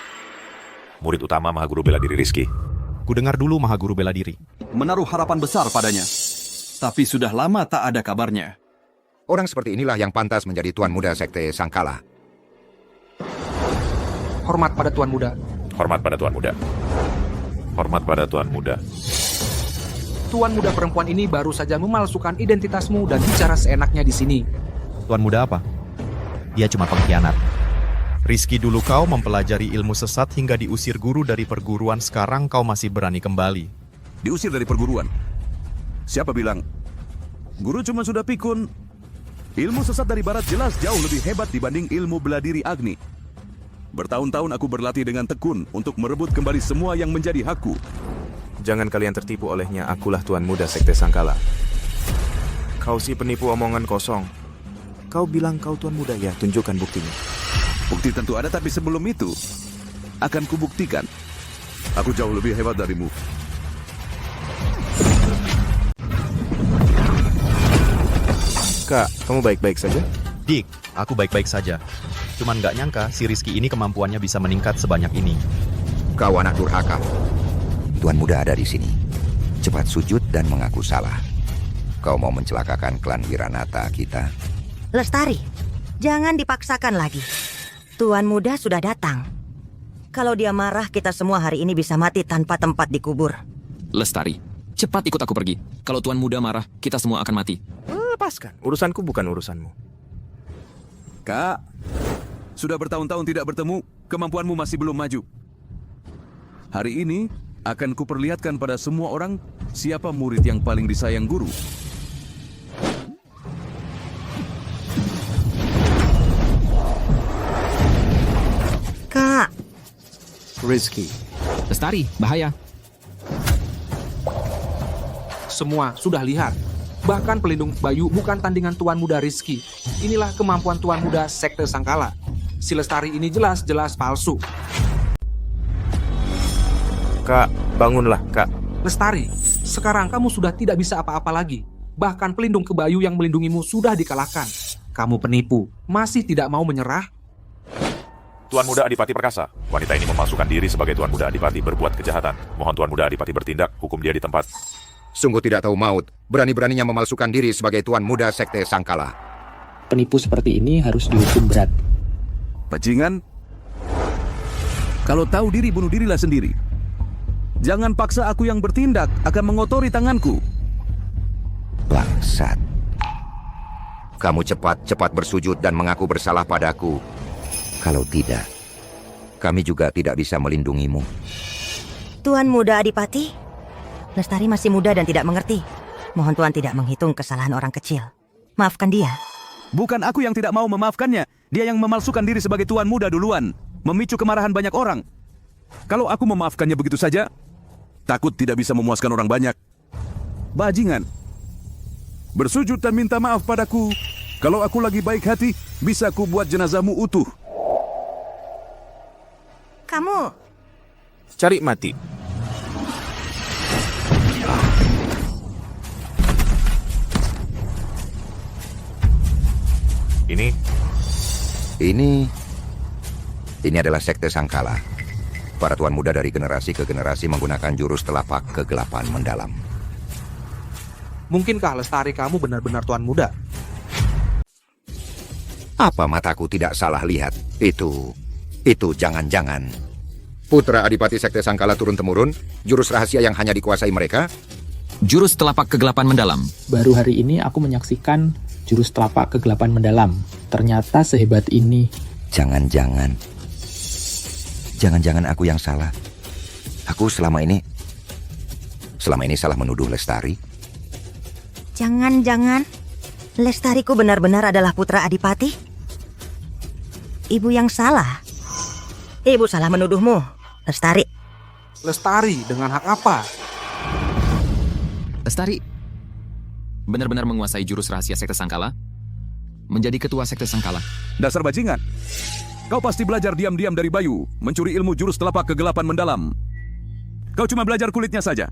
Murid utama Mahaguru bela diri Rizky. Kudengar dulu Mahaguru bela diri. Menaruh harapan besar padanya. Tapi sudah lama tak ada kabarnya. Orang seperti inilah yang pantas menjadi tuan muda sekte Sangkala. Hormat pada tuan muda. Hormat pada tuan muda. Hormat pada tuan muda. Tuan muda perempuan ini baru saja memalsukan identitasmu dan bicara seenaknya di sini. Tuan muda apa? Dia cuma pengkhianat. Rizky, dulu kau mempelajari ilmu sesat hingga diusir guru dari perguruan, sekarang kau masih berani kembali. Diusir dari perguruan? Siapa bilang? Guru cuma sudah pikun. Ilmu sesat dari barat jelas jauh lebih hebat dibanding ilmu bela diri Agni. Bertahun-tahun aku berlatih dengan tekun untuk merebut kembali semua yang menjadi hakku. Jangan kalian tertipu olehnya, akulah Tuan Muda Sekte Sangkala. Kau si penipu omongan kosong. Kau bilang kau Tuan Muda, ya tunjukkan buktinya. Bukti tentu ada, tapi sebelum itu akan kubuktikan. Aku jauh lebih hebat darimu. Kak, kamu baik-baik saja? Dik, aku baik-baik saja. Cuman gak nyangka si Rizky ini kemampuannya bisa meningkat sebanyak ini. Kau anak durhaka. Tuan Muda ada di sini. Cepat sujud dan mengaku salah. Kau mau mencelakakan klan Wiranata kita? Lestari, jangan dipaksakan lagi. Tuan Muda sudah datang. Kalau dia marah, kita semua hari ini bisa mati tanpa tempat dikubur. Lestari, cepat ikut aku pergi. Kalau Tuan Muda marah, kita semua akan mati. Lepaskan, urusanku bukan urusanmu. Kak, sudah bertahun-tahun tidak bertemu, kemampuanmu masih belum maju. Hari ini akan kuperlihatkan pada semua orang siapa murid yang paling disayang guru. Kak. Rizky. Lestari, bahaya. Semua sudah lihat. Bahkan pelindung Bayu bukan tandingan Tuan Muda Rizky. Inilah kemampuan Tuan Muda Sekte Sangkala. Si Lestari ini jelas-jelas palsu. Kak, bangunlah, Kak. Lestari, sekarang kamu sudah tidak bisa apa-apa lagi. Bahkan pelindung Kebayu yang melindungimu sudah dikalahkan. Kamu penipu, masih tidak mau menyerah? Tuan Muda Adipati Perkasa, wanita ini memalsukan diri sebagai Tuan Muda Adipati berbuat kejahatan. Mohon Tuan Muda Adipati bertindak, hukum dia di tempat. Sungguh tidak tahu maut, berani-beraninya memalsukan diri sebagai Tuan Muda Sekte Sangkala. Penipu seperti ini harus dihukum berat. Bajingan, kalau tahu diri bunuh dirilah sendiri. Jangan paksa aku yang bertindak, akan mengotori tanganku. Bangsat. Kamu cepat-cepat bersujud dan mengaku bersalah padaku. Kalau tidak, kami juga tidak bisa melindungimu. Tuan Muda Adipati, Lestari masih muda dan tidak mengerti. Mohon Tuan tidak menghitung kesalahan orang kecil. Maafkan dia. Bukan aku yang tidak mau memaafkannya. Dia yang memalsukan diri sebagai Tuan Muda duluan, memicu kemarahan banyak orang. Kalau aku memaafkannya begitu saja, takut tidak bisa memuaskan orang banyak. Bajingan. Bersujud dan minta maaf padaku. Kalau aku lagi baik hati, bisa ku buat jenazahmu utuh. Kamu cari mati. Ini adalah Sekte Sangkala. Para Tuan Muda dari generasi ke generasi menggunakan jurus telapak kegelapan mendalam. Mungkinkah Lestari kamu benar-benar Tuan Muda? Apa mataku tidak salah lihat? Itu jangan-jangan Putra Adipati Sekte Sangkala turun-temurun, jurus rahasia yang hanya dikuasai mereka? Jurus telapak kegelapan mendalam. Baru hari ini aku menyaksikan jurus telapak kegelapan mendalam. Ternyata sehebat ini. Jangan-jangan aku yang salah. Aku selama ini salah menuduh Lestari. Jangan-jangan Lestariku benar-benar adalah putra Adipati? Ibu yang salah. Ibu salah menuduhmu, Lestari. Lestari dengan hak apa? Lestari benar-benar menguasai jurus rahasia Sekte Sangkala, menjadi ketua Sekte Sangkala. Dasar bajingan. Kau pasti belajar diam-diam dari Bayu, mencuri ilmu jurus telapak kegelapan mendalam. Kau cuma belajar kulitnya saja.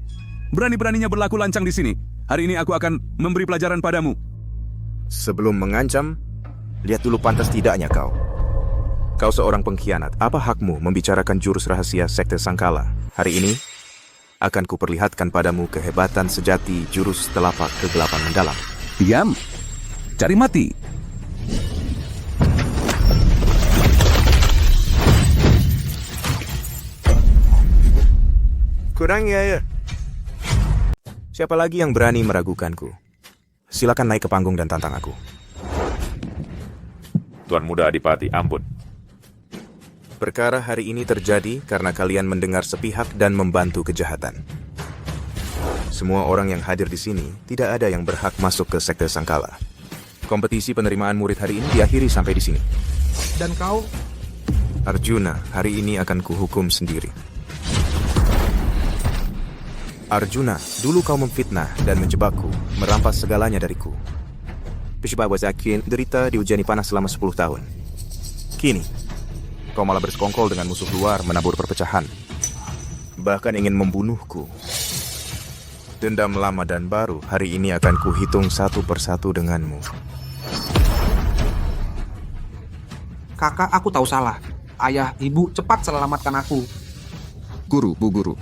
Berani-beraninya berlaku lancang di sini. Hari ini aku akan memberi pelajaran padamu. Sebelum mengancam, lihat dulu pantas tidaknya kau. Kau seorang pengkhianat. Apa hakmu membicarakan jurus rahasia Sekte Sangkala? Hari ini akan kuperlihatkan padamu kehebatan sejati jurus telapak kegelapan mendalam. Diam. Cari mati. Kurang ya. Siapa lagi yang berani meragukanku? Silakan naik ke panggung dan tantang aku. Tuan Muda Adipati, ampun. Perkara hari ini terjadi karena kalian mendengar sepihak dan membantu kejahatan. Semua orang yang hadir di sini tidak ada yang berhak masuk ke Sekte Sangkala. Kompetisi penerimaan murid hari ini diakhiri sampai di sini. Dan kau Arjuna, hari ini akan kuhukum sendiri. Arjuna, dulu kau memfitnah dan menjebakku, merampas segalanya dariku. Pishibawazakin derita diujani panas selama 10 tahun. Kini, kau malah bersekongkol dengan musuh luar menabur perpecahan. Bahkan ingin membunuhku. Dendam lama dan baru hari ini akan kuhitung satu persatu denganmu. Kakak, aku tahu salah. Ayah, ibu, cepat selamatkan aku. Guru, Bu Guru.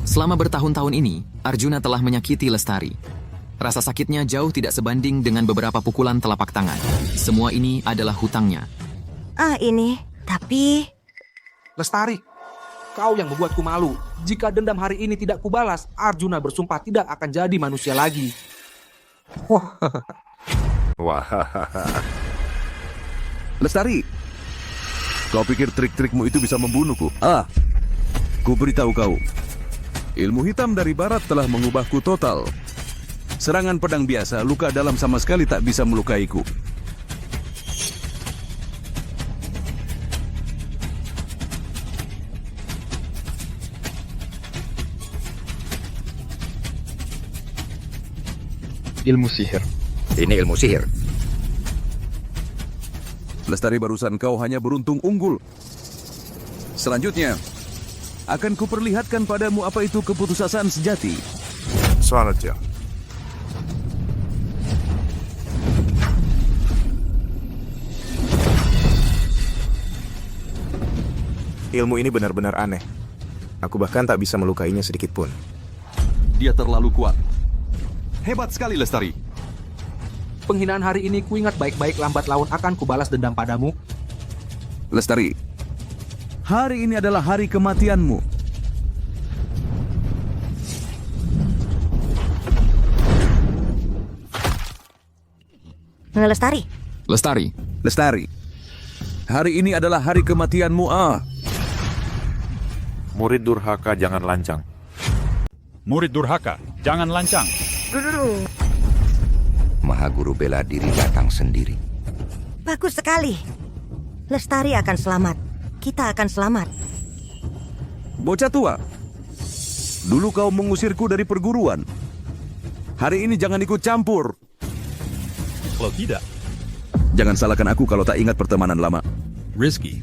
Selama bertahun-tahun ini, Arjuna telah menyakiti Lestari. Rasa sakitnya jauh tidak sebanding dengan beberapa pukulan telapak tangan. Semua ini adalah hutangnya. Tapi... Lestari, kau yang membuatku malu. Jika dendam hari ini tidak kubalas, Arjuna bersumpah tidak akan jadi manusia lagi. Wah. Lestari, kau pikir trik-trikmu itu bisa membunuhku? Ku beritahu kau. Ilmu hitam dari barat telah mengubahku total. Serangan pedang biasa, luka dalam sama sekali tak bisa melukaiku. Ilmu sihir. Ini ilmu sihir. Lestari, barusan kau hanya beruntung unggul. Selanjutnya, akan kuperlihatkan padamu apa itu keputusasaan sejati. Swanaja. Ilmu ini benar-benar aneh. Aku bahkan tak bisa melukainya sedikit pun. Dia terlalu kuat. Hebat sekali, Lestari. Penghinaan hari ini kuingat baik-baik, lambat laun akan kubalas dendam padamu. Lestari, hari ini adalah hari kematianmu. Lestari. Lestari. Lestari, hari ini adalah hari kematianmu. Murid durhaka jangan lancang. Murid durhaka, jangan lancang. Guru. Mahaguru bela diri datang sendiri. Bagus sekali. Lestari akan selamat. Kita akan selamat. Bocah tua, dulu kau mengusirku dari perguruan. Hari ini jangan ikut campur. Kalau tidak, jangan salahkan aku kalau tak ingat pertemanan lama. Rizky,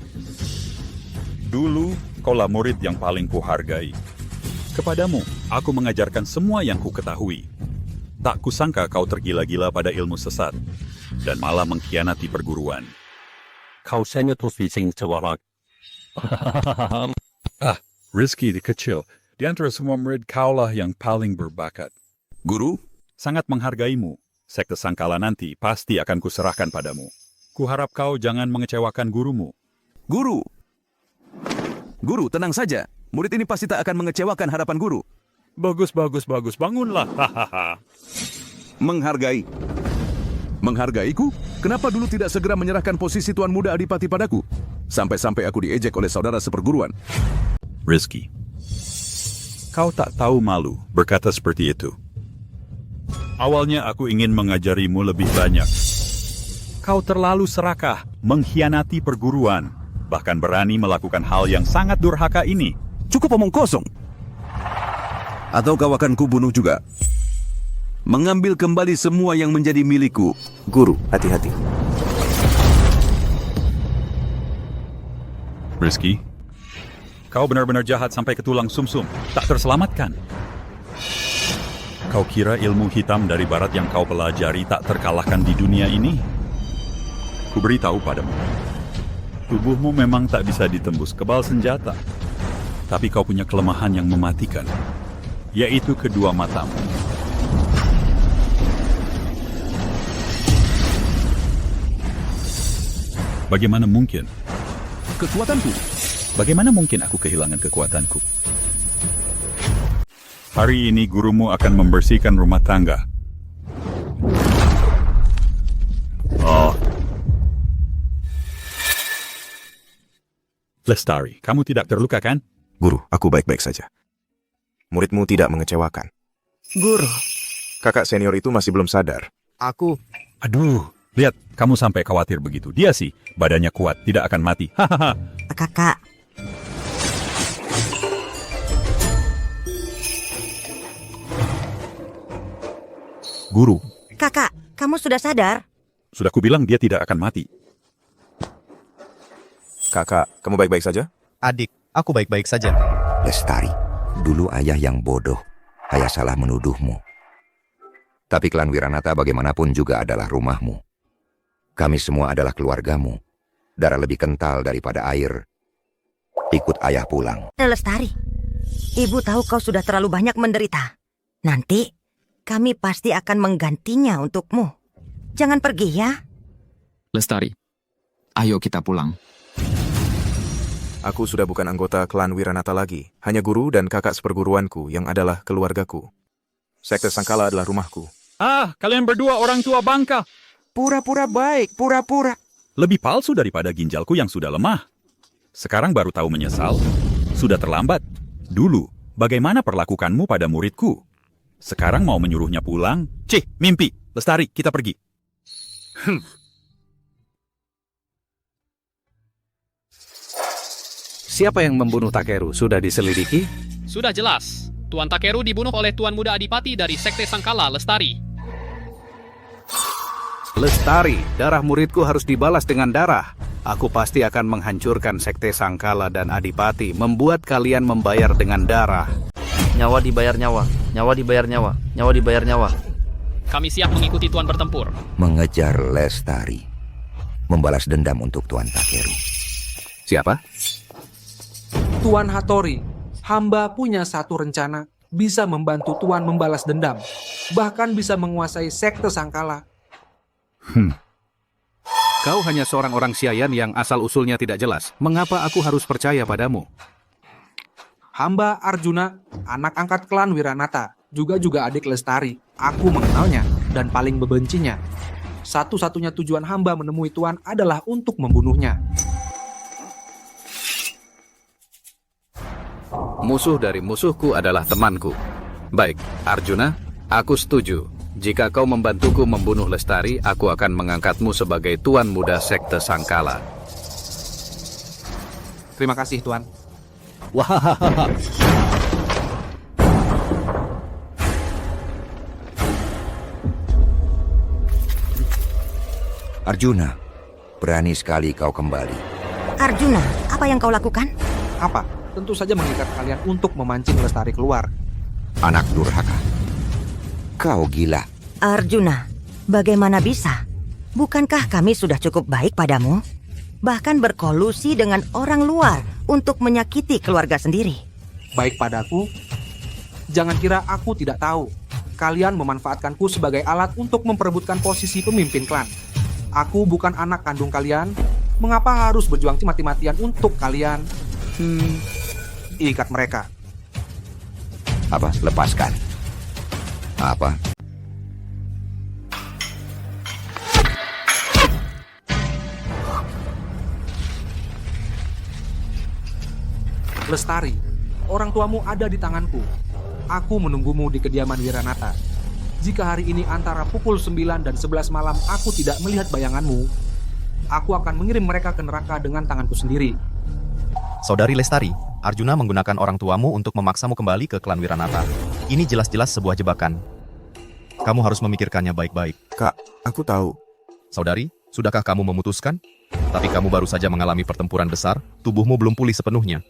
dulu kaulah murid yang paling kuhargai. Kepadamu, aku mengajarkan semua yang kuketahui. Tak kusangka kau tergila-gila pada ilmu sesat, dan malah mengkhianati perguruan. Kau sangat terpising cewarak. Rizky di kecil, di antara semua murid kaulah yang paling berbakat. Guru? Sangat menghargaimu. Sekte Sangkala nanti pasti akan kuserahkan padamu. Kuharap kau jangan mengecewakan gurumu. Guru! Guru, tenang saja. Murid ini pasti tak akan mengecewakan harapan guru. Bagus, bangunlah. Menghargai. Menghargaiku? Kenapa dulu tidak segera menyerahkan posisi Tuan Muda Adipati padaku? Sampai-sampai aku diejek oleh saudara seperguruan. Rizky, kau tak tahu malu berkata seperti itu. Awalnya aku ingin mengajarimu lebih banyak. Kau terlalu serakah, mengkhianati perguruan, bahkan berani melakukan hal yang sangat durhaka ini. Cukup omong kosong. Atau kau akan kubunuh juga. Mengambil kembali semua yang menjadi milikku. Guru, hati-hati. Rizky, kau benar-benar jahat sampai ke tulang sumsum, tak terselamatkan. Kau kira ilmu hitam dari barat yang kau pelajari tak terkalahkan di dunia ini? Kuberitahu padamu, tubuhmu memang tak bisa ditembus kebal senjata. Tapi kau punya kelemahan yang mematikan, yaitu kedua matamu. Bagaimana mungkin? Kekuatanku? Bagaimana mungkin aku kehilangan kekuatanku? Hari ini gurumu akan membersihkan rumah tangga. Lestari, kamu tidak terluka kan? Guru, aku baik-baik saja. Muridmu tidak mengecewakan. Guru. Kakak senior itu masih belum sadar. Aku. Aduh, Lihat, kamu sampai khawatir begitu. Dia sih, badannya kuat, tidak akan mati. Hahaha. Kakak, Guru, kakak, kamu sudah sadar? sudah kubilang dia tidak akan mati. Kakak, kamu baik-baik saja? Adik, aku baik-baik saja. Lestari, dulu ayah yang bodoh. Ayah salah menuduhmu. Tapi klan Wiranata bagaimanapun juga adalah rumahmu. Kami semua adalah keluargamu. Darah lebih kental daripada air. Ikut ayah pulang. Lestari, ibu tahu kau sudah terlalu banyak menderita. Nanti, kami pasti akan menggantinya untukmu. Jangan pergi ya. Lestari, ayo kita pulang. Aku sudah bukan anggota klan Wiranata lagi. Hanya guru dan kakak seperguruanku yang adalah keluargaku. Sekte Sangkala adalah rumahku. Ah, kalian berdua orang tua bangka. Pura-pura baik, pura-pura. Lebih palsu daripada ginjalku yang sudah lemah. Sekarang baru tahu menyesal. Sudah terlambat. Dulu, bagaimana perlakukanmu pada muridku? Sekarang mau menyuruhnya pulang? Cih, mimpi. Lestari, kita pergi. Siapa yang membunuh Takeru? Sudah diselidiki? Sudah jelas. Tuan Takeru dibunuh oleh Tuan Muda Adipati dari Sekte Sangkala, Lestari. Lestari, darah muridku harus dibalas dengan darah. Aku pasti akan menghancurkan Sekte Sangkala dan Adipati, membuat kalian membayar dengan darah. Nyawa dibayar nyawa, nyawa dibayar nyawa, nyawa dibayar nyawa. Kami siap mengikuti Tuan bertempur. Mengejar Lestari. Membalas dendam untuk Tuan Takeru. Siapa? Tuan Hattori, hamba punya satu rencana bisa membantu Tuan membalas dendam. Bahkan bisa menguasai Sekte Sangkala. Kau hanya seorang orang Siayan yang asal-usulnya tidak jelas. Mengapa aku harus percaya padamu? Hamba Arjuna, anak angkat klan Wiranata, juga adik Lestari. Aku mengenalnya dan paling membencinya. Satu-satunya tujuan hamba menemui Tuan adalah untuk membunuhnya. Musuh dari musuhku adalah temanku. Baik, Arjuna, aku setuju. Jika kau membantuku membunuh Lestari, aku akan mengangkatmu sebagai Tuan Muda Sekte Sangkala. Terima kasih, Tuan. Wahahaha. Arjuna, berani sekali kau kembali. Arjuna, apa yang kau lakukan? Apa? Tentu saja mengikat kalian untuk memancing Lestari keluar. Anak durhaka. Kau gila. Arjuna, bagaimana bisa? Bukankah kami sudah cukup baik padamu? Bahkan berkolusi dengan orang luar untuk menyakiti keluarga sendiri. Baik padaku? Jangan kira aku tidak tahu. Kalian memanfaatkanku sebagai alat untuk memperebutkan posisi pemimpin klan. Aku bukan anak kandung kalian. Mengapa harus berjuang mati-matian untuk kalian? Ikat mereka. Apa? Lepaskan. Apa? Lestari, orang tuamu ada di tanganku. Aku menunggumu di kediaman Wiranata. Jika hari ini antara pukul 9 dan 11 malam aku tidak melihat bayanganmu, aku akan mengirim mereka ke neraka dengan tanganku sendiri. Saudari Lestari, Arjuna menggunakan orang tuamu untuk memaksamu kembali ke klan Wiranata. Ini jelas-jelas sebuah jebakan. Kamu harus memikirkannya baik-baik. Kak, aku tahu. Saudari, sudahkah kamu memutuskan? Tapi kamu baru saja mengalami pertempuran besar, tubuhmu belum pulih sepenuhnya.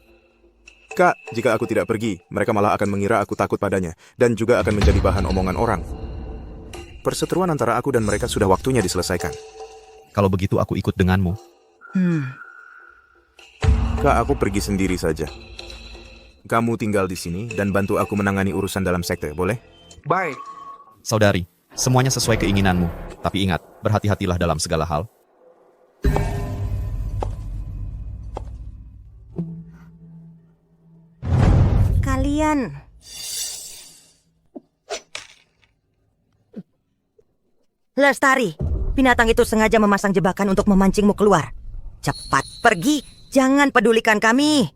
Kak, jika aku tidak pergi, mereka malah akan mengira aku takut padanya, dan juga akan menjadi bahan omongan orang. Perseteruan antara aku dan mereka sudah waktunya diselesaikan. Kalau begitu aku ikut denganmu. Kak, aku pergi sendiri saja. Kamu tinggal di sini dan bantu aku menangani urusan dalam sekte, boleh? Baik. Saudari, semuanya sesuai keinginanmu. Tapi ingat, berhati-hatilah dalam segala hal. Kalian... Lestari, binatang itu sengaja memasang jebakan untuk memancingmu keluar. Cepat pergi, jangan pedulikan kami.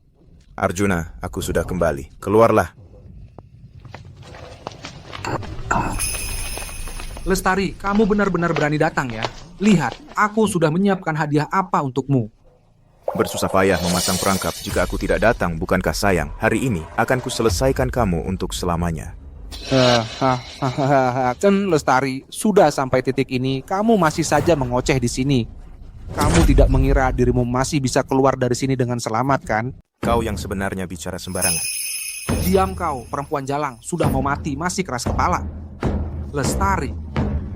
Arjuna, aku sudah kembali. Keluarlah. Lestari, kamu benar-benar berani datang ya. Lihat, aku sudah menyiapkan hadiah apa untukmu. Bersusah payah memasang perangkap jika aku tidak datang, bukankah sayang? Hari ini akan kuselesaikan kamu untuk selamanya. Lestari, sudah sampai titik ini, kamu masih saja mengoceh di sini. Kamu tidak mengira dirimu masih bisa keluar dari sini dengan selamat, kan? Kau yang sebenarnya bicara sembarangan. Diam kau, perempuan jalang, sudah mau mati, masih keras kepala.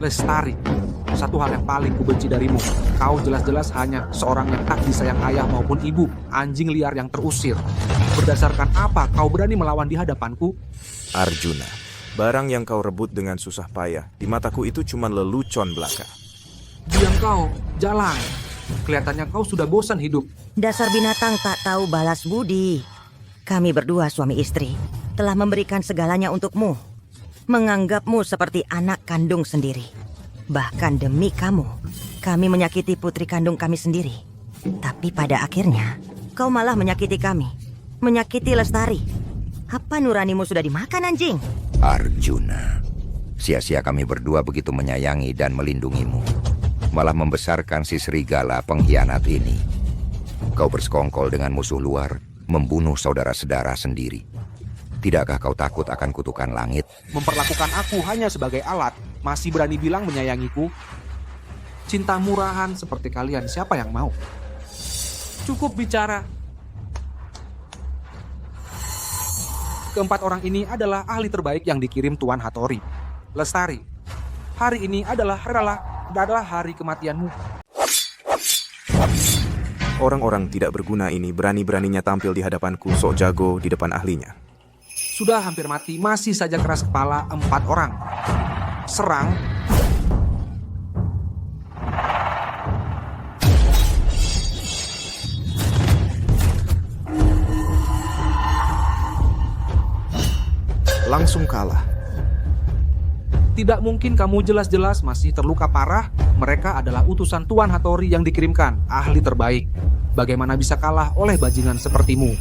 Lestari, satu hal yang paling kubenci darimu. Kau jelas-jelas hanya seorang yang tak disayang ayah maupun ibu, anjing liar yang terusir. Berdasarkan apa kau berani melawan di hadapanku? Arjuna, barang yang kau rebut dengan susah payah, di mataku itu cuma lelucon belaka. Diam kau, jalang. Kelihatannya kau sudah bosan hidup. Dasar binatang tak tahu balas budi. Kami berdua suami istri telah memberikan segalanya untukmu. Menganggapmu seperti anak kandung sendiri. Bahkan demi kamu, kami menyakiti putri kandung kami sendiri. Tapi pada akhirnya, kau malah menyakiti kami. Menyakiti Lestari. Apa nuranimu sudah dimakan, anjing? Arjuna, sia-sia kami berdua begitu menyayangi dan melindungimu. Malah membesarkan si serigala pengkhianat ini. Kau bersekongkol dengan musuh luar, membunuh saudara-saudara sendiri. Tidakkah kau takut akan kutukan langit? Memperlakukan aku hanya sebagai alat, masih berani bilang menyayangiku? Cinta murahan seperti kalian, siapa yang mau? Cukup bicara. Keempat orang ini adalah ahli terbaik yang dikirim Tuan Hattori. Lestari, hari ini adalah hari kematianmu. Orang-orang tidak berguna ini berani-beraninya tampil di hadapanku sok jago di depan ahlinya. Sudah hampir mati, masih saja keras kepala 4 orang. Serang. Langsung kalah. Tidak mungkin kamu jelas-jelas masih terluka parah. Mereka adalah utusan Tuan Hattori yang dikirimkan, ahli terbaik. Bagaimana bisa kalah oleh bajingan sepertimu?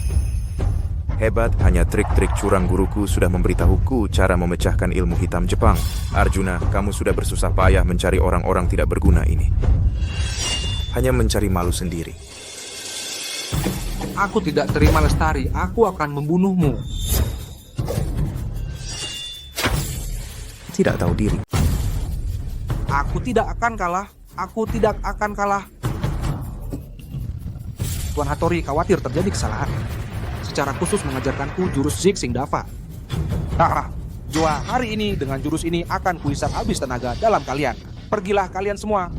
Hebat, hanya trik-trik curang guruku sudah memberitahuku cara memecahkan ilmu hitam Jepang. Arjuna, kamu sudah bersusah payah mencari orang-orang tidak berguna ini. Hanya mencari malu sendiri. Aku tidak terima Lestari, aku akan membunuhmu. Tidak tahu diri. Aku tidak akan kalah. Aku tidak akan kalah. Tuan Hattori khawatir terjadi kesalahan. Secara khusus mengajarkanku jurus Zixing Dava. Jua, hari ini dengan jurus ini akan kuhisap habis tenaga dalam kalian. Pergilah kalian semua.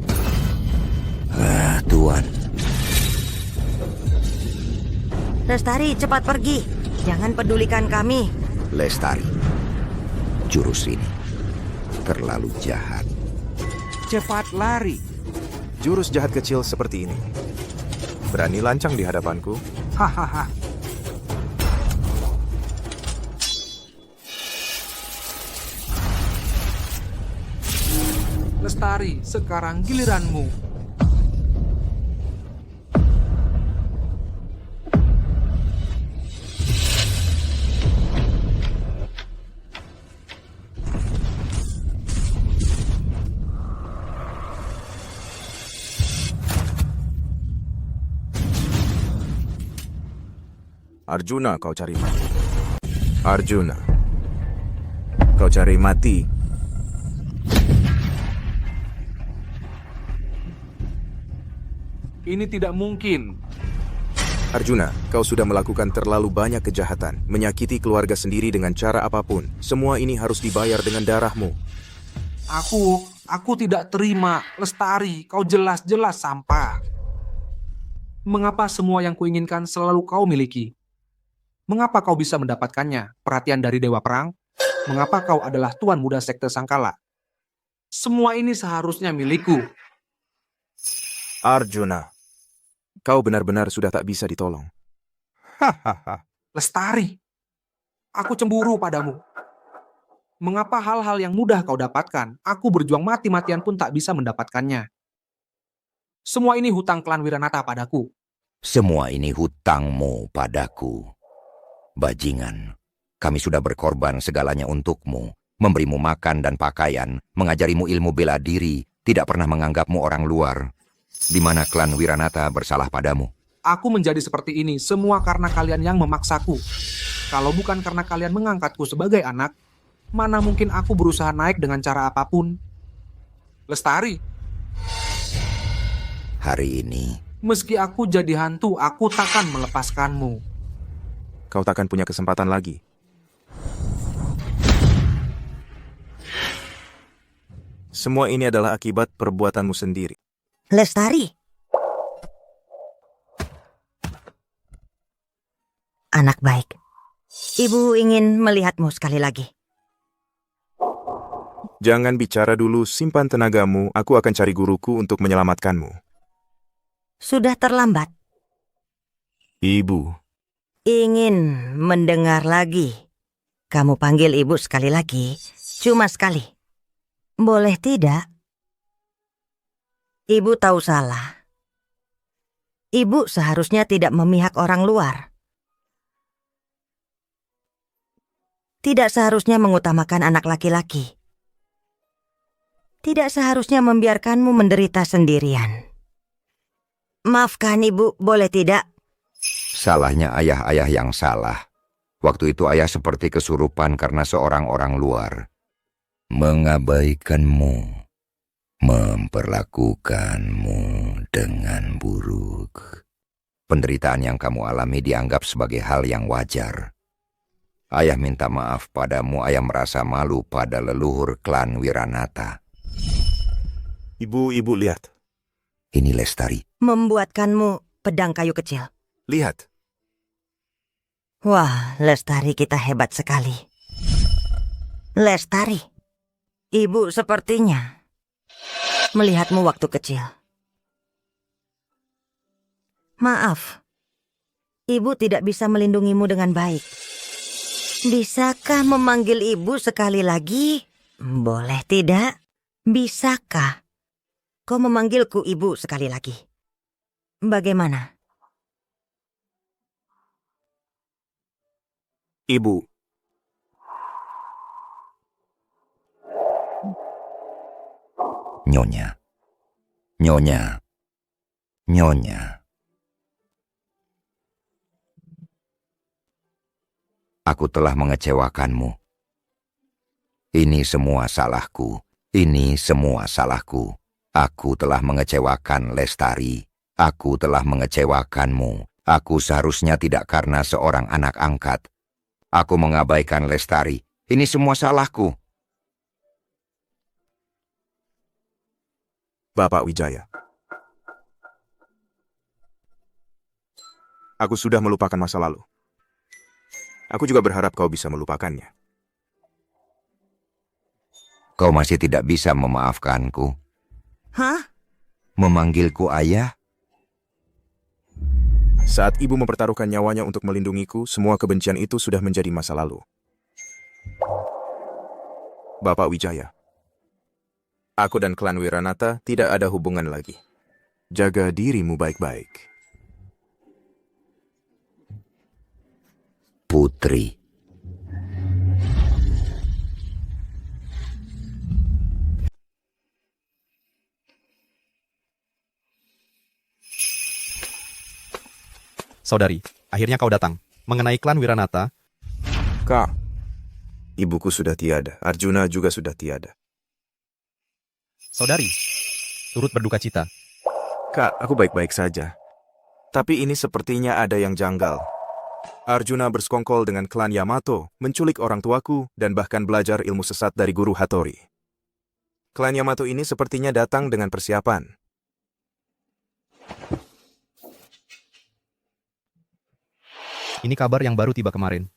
Tuan. Lestari, cepat pergi. Jangan pedulikan kami. Lestari, jurus ini terlalu jahat. Cepat lari. Jurus jahat kecil seperti ini berani lancang di hadapanku? Hahaha. Lestari, sekarang giliranmu. Arjuna, kau cari mati. Arjuna, kau cari mati. Ini tidak mungkin. Arjuna, kau sudah melakukan terlalu banyak kejahatan, menyakiti keluarga sendiri dengan cara apapun. Semua ini harus dibayar dengan darahmu. Aku tidak terima. Lestari, kau jelas-jelas sampah. Mengapa semua yang kuinginkan selalu kau miliki? Mengapa kau bisa mendapatkannya? Perhatian dari Dewa Perang? Mengapa kau adalah Tuan Muda Sekte Sangkala? Semua ini seharusnya milikku. Arjuna, kau benar-benar sudah tak bisa ditolong. Hahaha. Lestari, aku cemburu padamu. Mengapa hal-hal yang mudah kau dapatkan, aku berjuang mati-matian pun tak bisa mendapatkannya? Semua ini hutang klan Wiranata padaku. Semua ini hutangmu padaku. Bajingan, kami sudah berkorban segalanya untukmu. memberimu makan dan pakaian, mengajarimu ilmu bela diri, tidak pernah menganggapmu orang luar. Di mana klan Wiranata bersalah padamu? Aku menjadi seperti ini semua karena kalian yang memaksaku. Kalau bukan karena kalian mengangkatku sebagai anak, mana mungkin aku berusaha naik dengan cara apapun. Lestari, hari ini, meski aku jadi hantu, aku takkan melepaskanmu. Kau takkan punya kesempatan lagi. Semua ini adalah akibat perbuatanmu sendiri. Lestari. Anak baik. Ibu ingin melihatmu sekali lagi. Jangan bicara dulu, simpan tenagamu. Aku akan cari guruku untuk menyelamatkanmu. Sudah terlambat. Ibu. Ingin mendengar lagi. Kamu panggil ibu sekali lagi, cuma sekali. Boleh tidak? Ibu tahu salah. Ibu seharusnya tidak memihak orang luar. Tidak seharusnya mengutamakan anak laki-laki. Tidak seharusnya membiarkanmu menderita sendirian. Maafkan ibu, boleh tidak? Salahnya ayah-ayah yang salah. Waktu itu ayah seperti kesurupan karena seorang orang luar. Mengabaikanmu, memperlakukanmu dengan buruk. Penderitaan yang kamu alami dianggap sebagai hal yang wajar. Ayah minta maaf padamu, ayah merasa malu pada leluhur klan Wiranata. Ibu lihat. Ini Lestari. Membuatkanmu pedang kayu kecil. Lihat. Wah, Lestari kita hebat sekali. Lestari, ibu sepertinya melihatmu waktu kecil. Maaf, ibu tidak bisa melindungimu dengan baik. Bisakah memanggil ibu sekali lagi? Boleh tidak? Bisakah kau memanggilku ibu sekali lagi? Bagaimana? Ibu. Nyonya. Nyonya. Nyonya. Aku telah mengecewakanmu. Ini semua salahku. Ini semua salahku. Aku telah mengecewakan Lestari. Aku telah mengecewakanmu. Aku seharusnya tidak karena seorang anak angkat. Aku mengabaikan Lestari. Ini semua salahku. Bapak Wijaya. Aku sudah melupakan masa lalu. Aku juga berharap kau bisa melupakannya. Kau masih tidak bisa memaafkanku. Hah? Memanggilku ayah? Saat ibu mempertaruhkan nyawanya untuk melindungiku, semua kebencian itu sudah menjadi masa lalu. Bapak Wijaya, aku dan klan Wiranata tidak ada hubungan lagi. Jaga dirimu baik-baik. Putri. Saudari, akhirnya kau datang. Mengenai klan Wiranata, Kak, ibuku sudah tiada. Arjuna juga sudah tiada. saudari, turut berduka cita. Kak, aku baik-baik saja. Tapi ini sepertinya ada yang janggal. Arjuna bersekongkol dengan klan Yamato, menculik orang tuaku, dan bahkan belajar ilmu sesat dari guru Hattori. Klan Yamato ini sepertinya datang dengan persiapan. Ini kabar yang baru tiba kemarin.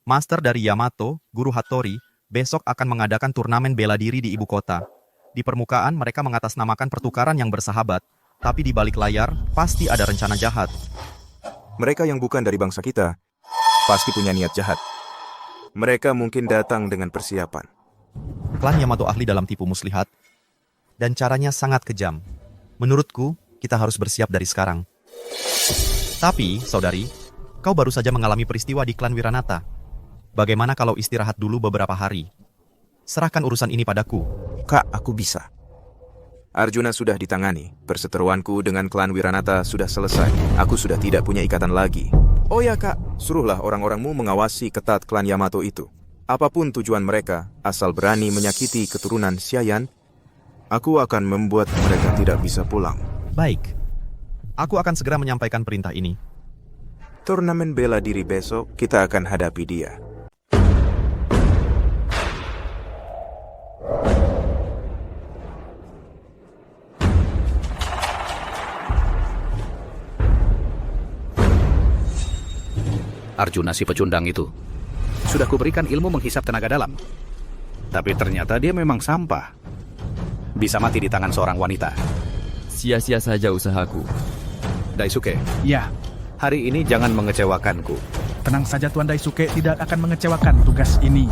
Master dari Yamato, Guru Hattori, besok akan mengadakan turnamen bela diri di ibu kota. Di permukaan mereka mengatasnamakan pertukaran yang bersahabat, tapi di balik layar pasti ada rencana jahat. Mereka yang bukan dari bangsa kita, pasti punya niat jahat. Mereka mungkin datang dengan persiapan. Klan Yamato ahli dalam tipu muslihat, dan caranya sangat kejam. Menurutku, kita harus bersiap dari sekarang. Tapi, saudari, kau baru saja mengalami peristiwa di klan Wiranata. Bagaimana kalau istirahat dulu beberapa hari? Serahkan urusan ini padaku. Kak, aku bisa. Arjuna sudah ditangani. Perseteruanku dengan klan Wiranata sudah selesai. Aku sudah tidak punya ikatan lagi. Oh ya kak, suruhlah orang-orangmu mengawasi ketat klan Yamato itu. Apapun tujuan mereka, asal berani menyakiti keturunan Xiayan, aku akan membuat mereka tidak bisa pulang. Baik. Aku akan segera menyampaikan perintah ini. Turnamen bela diri besok, kita akan hadapi dia. Arjuna si pecundang itu. Sudah kuberikan ilmu menghisap tenaga dalam. Tapi ternyata dia memang sampah. Bisa mati di tangan seorang wanita. Sia-sia saja usahaku. Daisuke. Ya. Hari ini jangan mengecewakanku. Tenang saja Tuan Daisuke, tidak akan mengecewakan tugas ini.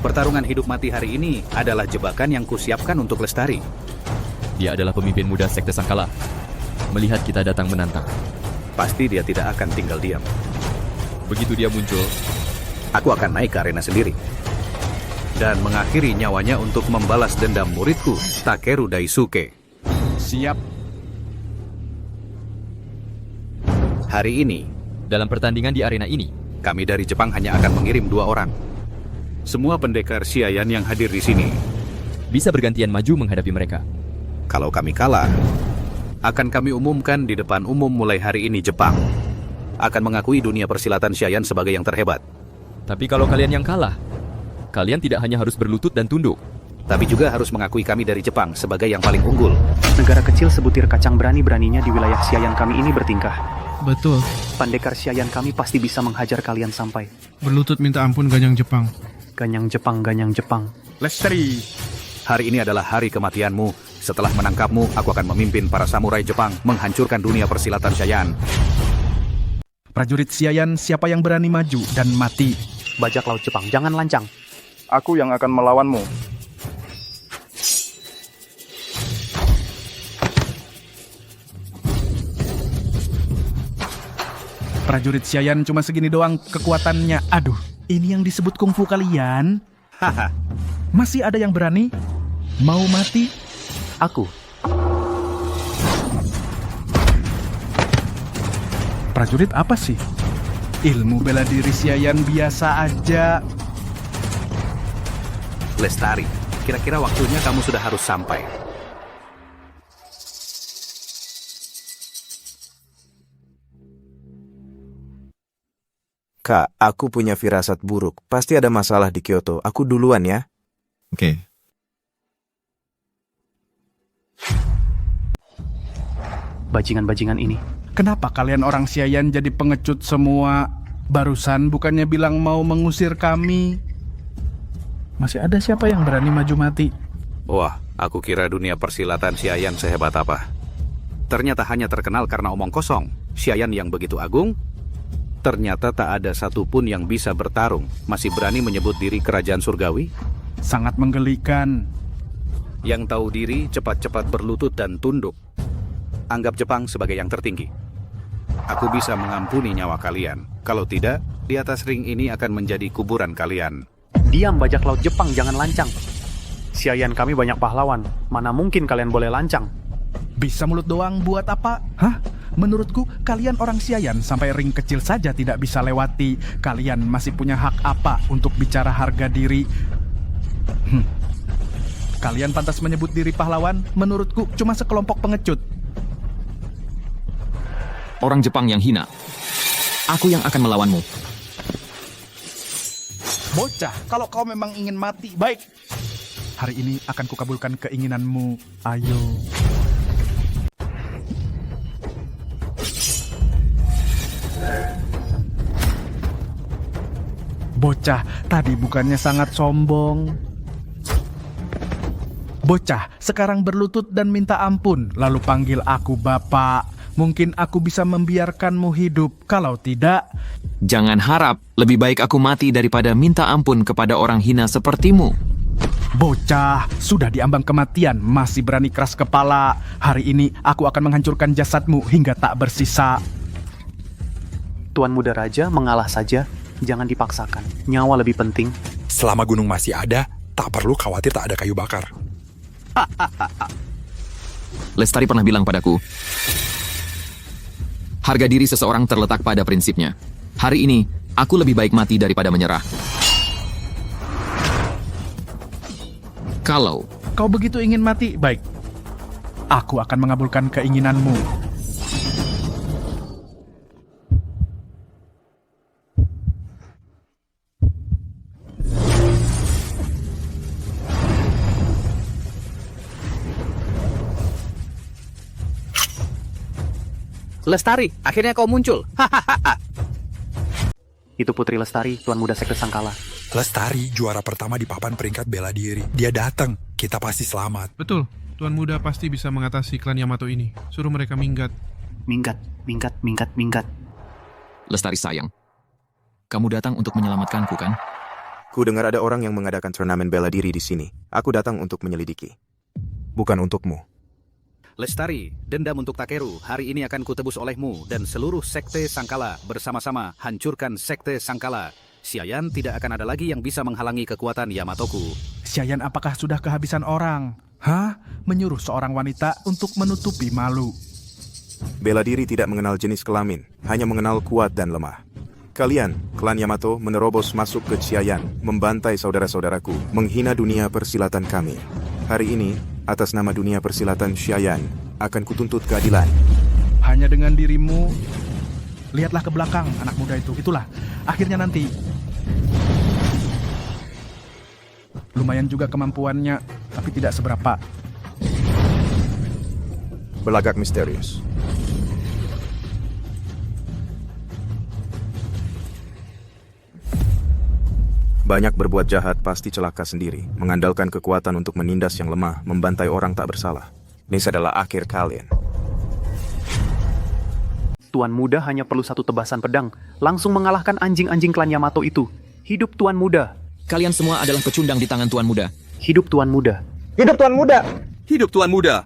Pertarungan hidup mati hari ini adalah jebakan yang kusiapkan untuk Lestari. Dia adalah pemimpin muda Sekte Sangkala. Melihat kita datang menantang, pasti dia tidak akan tinggal diam. Begitu dia muncul, aku akan naik ke arena sendiri dan mengakhiri nyawanya untuk membalas dendam muridku, Takeru Daisuke. Siap. Hari ini, dalam pertandingan di arena ini, kami dari Jepang hanya akan mengirim 2 orang. Semua pendekar Xiayan yang hadir di sini bisa bergantian maju menghadapi mereka. Kalau kami kalah, akan kami umumkan di depan umum mulai hari ini Jepang akan mengakui dunia persilatan Xiayan sebagai yang terhebat. Tapi kalau kalian yang kalah, kalian tidak hanya harus berlutut dan tunduk, tapi juga harus mengakui kami dari Jepang sebagai yang paling unggul. Negara kecil sebutir kacang berani-beraninya di wilayah Xiayan kami ini bertingkah. Betul. Pendekar Xiayan kami pasti bisa menghajar kalian sampai. Berlutut minta ampun Ganyang Jepang. Ganyang Jepang, Ganyang Jepang. Lestari. Hari ini adalah hari kematianmu. Setelah menangkapmu, aku akan memimpin para samurai Jepang menghancurkan dunia persilatan Xiayan. Prajurit Xiayan, siapa yang berani maju dan mati? Bajak laut Jepang, jangan lancang. Aku yang akan melawanmu. Prajurit Xiayan cuma segini doang kekuatannya. Aduh, ini yang disebut kungfu kalian? Haha. Masih ada yang berani? Mau mati? Aku. Prajurit apa sih? Ilmu bela diri Xiayan biasa aja. Lestari, kira-kira waktunya kamu sudah harus sampai. Kak, aku punya firasat buruk. Pasti ada masalah di Kyoto. Aku duluan ya. Oke. Bajingan-bajingan ini. Kenapa kalian orang Xiayan jadi pengecut semua? Barusan bukannya bilang mau mengusir kami? Masih ada siapa yang berani maju mati? Wah, aku kira dunia persilatan Xiayan sehebat apa. Ternyata hanya terkenal karena omong kosong. Xiayan yang begitu agung, ternyata tak ada satupun yang bisa bertarung. Masih berani menyebut diri kerajaan surgawi? Sangat menggelikan. Yang tahu diri cepat-cepat berlutut dan tunduk. Anggap Jepang sebagai yang tertinggi. Aku bisa mengampuni nyawa kalian. Kalau tidak, di atas ring ini akan menjadi kuburan kalian. Diam bajak laut Jepang, jangan lancang. Xiayan kami banyak pahlawan. Mana mungkin kalian boleh lancang? Bisa mulut doang buat apa? Hah? Menurutku, kalian orang Xiayan sampai ring kecil saja tidak bisa lewati. Kalian masih punya hak apa untuk bicara harga diri? Kalian pantas menyebut diri pahlawan? Menurutku, cuma sekelompok pengecut. Orang Jepang yang hina. Aku yang akan melawanmu. Bocah, kalau kau memang ingin mati, baik. Hari ini akan kukabulkan keinginanmu. Ayo. Bocah, tadi bukannya sangat sombong. Bocah, sekarang berlutut dan minta ampun, lalu panggil aku Bapak. Mungkin aku bisa membiarkanmu hidup, kalau tidak... Jangan harap, lebih baik aku mati daripada minta ampun kepada orang hina sepertimu. Bocah, sudah diambang kematian, masih berani keras kepala. Hari ini aku akan menghancurkan jasadmu hingga tak bersisa. Tuan Muda Raja mengalah saja, jangan dipaksakan. Nyawa lebih penting. Selama gunung masih ada, Tak perlu khawatir tak ada kayu bakar. Lestari pernah bilang padaku, harga diri seseorang terletak pada prinsipnya. Hari ini, aku lebih baik mati daripada menyerah. Kalau kau begitu ingin mati, baik. Aku akan mengabulkan keinginanmu. Lestari, akhirnya kau muncul. Itu Putri Lestari, Tuan Muda Sekte Sangkala. Lestari, juara pertama di papan peringkat bela diri. Dia datang, kita pasti selamat. Betul, Tuan Muda pasti bisa mengatasi klan Yamato ini. Suruh mereka minggat. Minggat. Lestari sayang, kamu datang untuk menyelamatkanku kan? Ku dengar ada orang yang mengadakan turnamen bela diri di sini. Aku datang untuk menyelidiki. Bukan untukmu. Lestari, dendam untuk Takeru hari ini akan kutebus olehmu dan seluruh Sekte Sangkala bersama-sama hancurkan Sekte Sangkala. Xiayan tidak akan ada lagi yang bisa menghalangi kekuatan Yamatoku. Xiayan apakah sudah kehabisan orang? Menyuruh seorang wanita untuk menutupi malu. Bela diri tidak mengenal jenis kelamin, hanya mengenal kuat dan lemah. Kalian, klan Yamato, menerobos masuk ke Xiayan, membantai saudara-saudaraku, menghina dunia persilatan kami. Hari ini, atas nama dunia persilatan Xiayan, akan kutuntut keadilan. Hanya dengan dirimu, lihatlah ke belakang anak muda itu. Itulah, akhirnya nanti. Lumayan juga kemampuannya, tapi tidak seberapa. Belagak misterius. Banyak berbuat jahat pasti celaka sendiri, mengandalkan kekuatan untuk menindas yang lemah, membantai orang tak bersalah. Ini adalah akhir kalian. Tuan Muda hanya perlu satu tebasan pedang, langsung mengalahkan anjing-anjing klan Yamato itu. Hidup Tuan Muda. Kalian semua adalah pecundang di tangan Tuan Muda. Hidup Tuan Muda. Hidup Tuan Muda. Hidup Tuan Muda.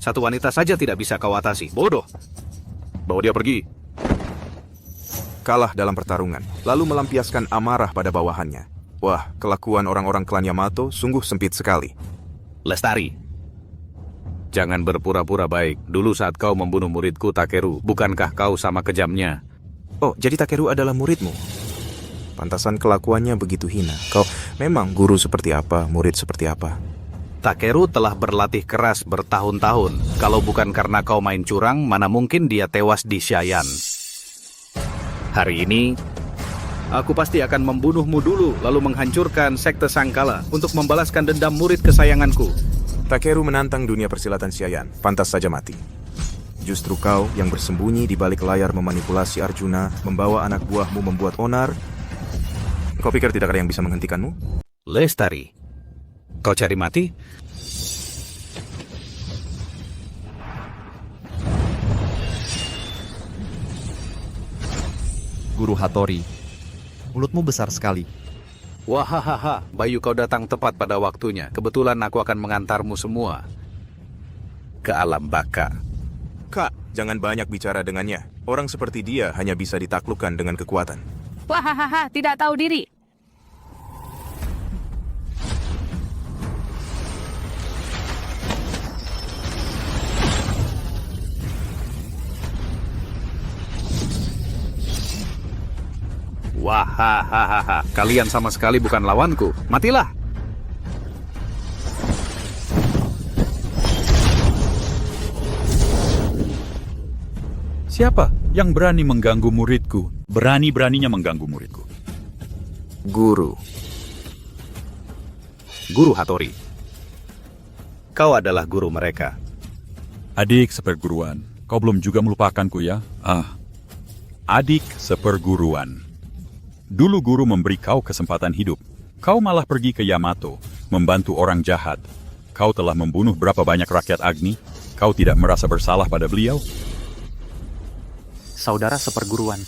Satu wanita saja tidak bisa kau atasi. Bodoh. Bawa dia pergi. Kalah dalam pertarungan, lalu melampiaskan amarah pada bawahannya. Wah, kelakuan orang-orang klan Yamato sungguh sempit sekali. Lestari, jangan berpura-pura baik. Dulu saat kau membunuh muridku Takeru, bukankah kau sama kejamnya? Oh, jadi Takeru adalah muridmu? Pantasan kelakuannya begitu hina. Kau memang guru seperti apa, murid seperti apa? Takeru telah berlatih keras bertahun-tahun. Kalau bukan karena kau main curang, mana mungkin dia tewas di Xiayan. Hari ini, aku pasti akan membunuhmu dulu, lalu menghancurkan Sekte Sangkala untuk membalaskan dendam murid kesayanganku. Takeru menantang dunia persilatan Xiayan, pantas saja mati. Justru kau yang bersembunyi di balik layar memanipulasi Arjuna, membawa anak buahmu membuat onar. Kau pikir tidak ada yang bisa menghentikanmu? Lestari, kau cari mati? Guru Hattori, mulutmu besar sekali. Wahahaha, Bayu kau datang tepat pada waktunya. Kebetulan aku akan mengantarmu semua ke alam baka. Kak, jangan banyak bicara dengannya. Orang seperti dia hanya bisa ditaklukkan dengan kekuatan. Wahahaha, tidak tahu diri. Wahahaha, kalian sama sekali bukan lawanku. Matilah! Siapa yang berani mengganggu muridku? Berani-beraninya mengganggu muridku. Guru Hattori. Kau adalah guru mereka. Adik seperguruan, kau belum juga melupakanku ya? Adik seperguruan. Dulu guru memberi kau kesempatan hidup. Kau malah pergi ke Yamato, membantu orang jahat. Kau telah membunuh berapa banyak rakyat Agni? Kau tidak merasa bersalah pada beliau? Saudara seperguruan.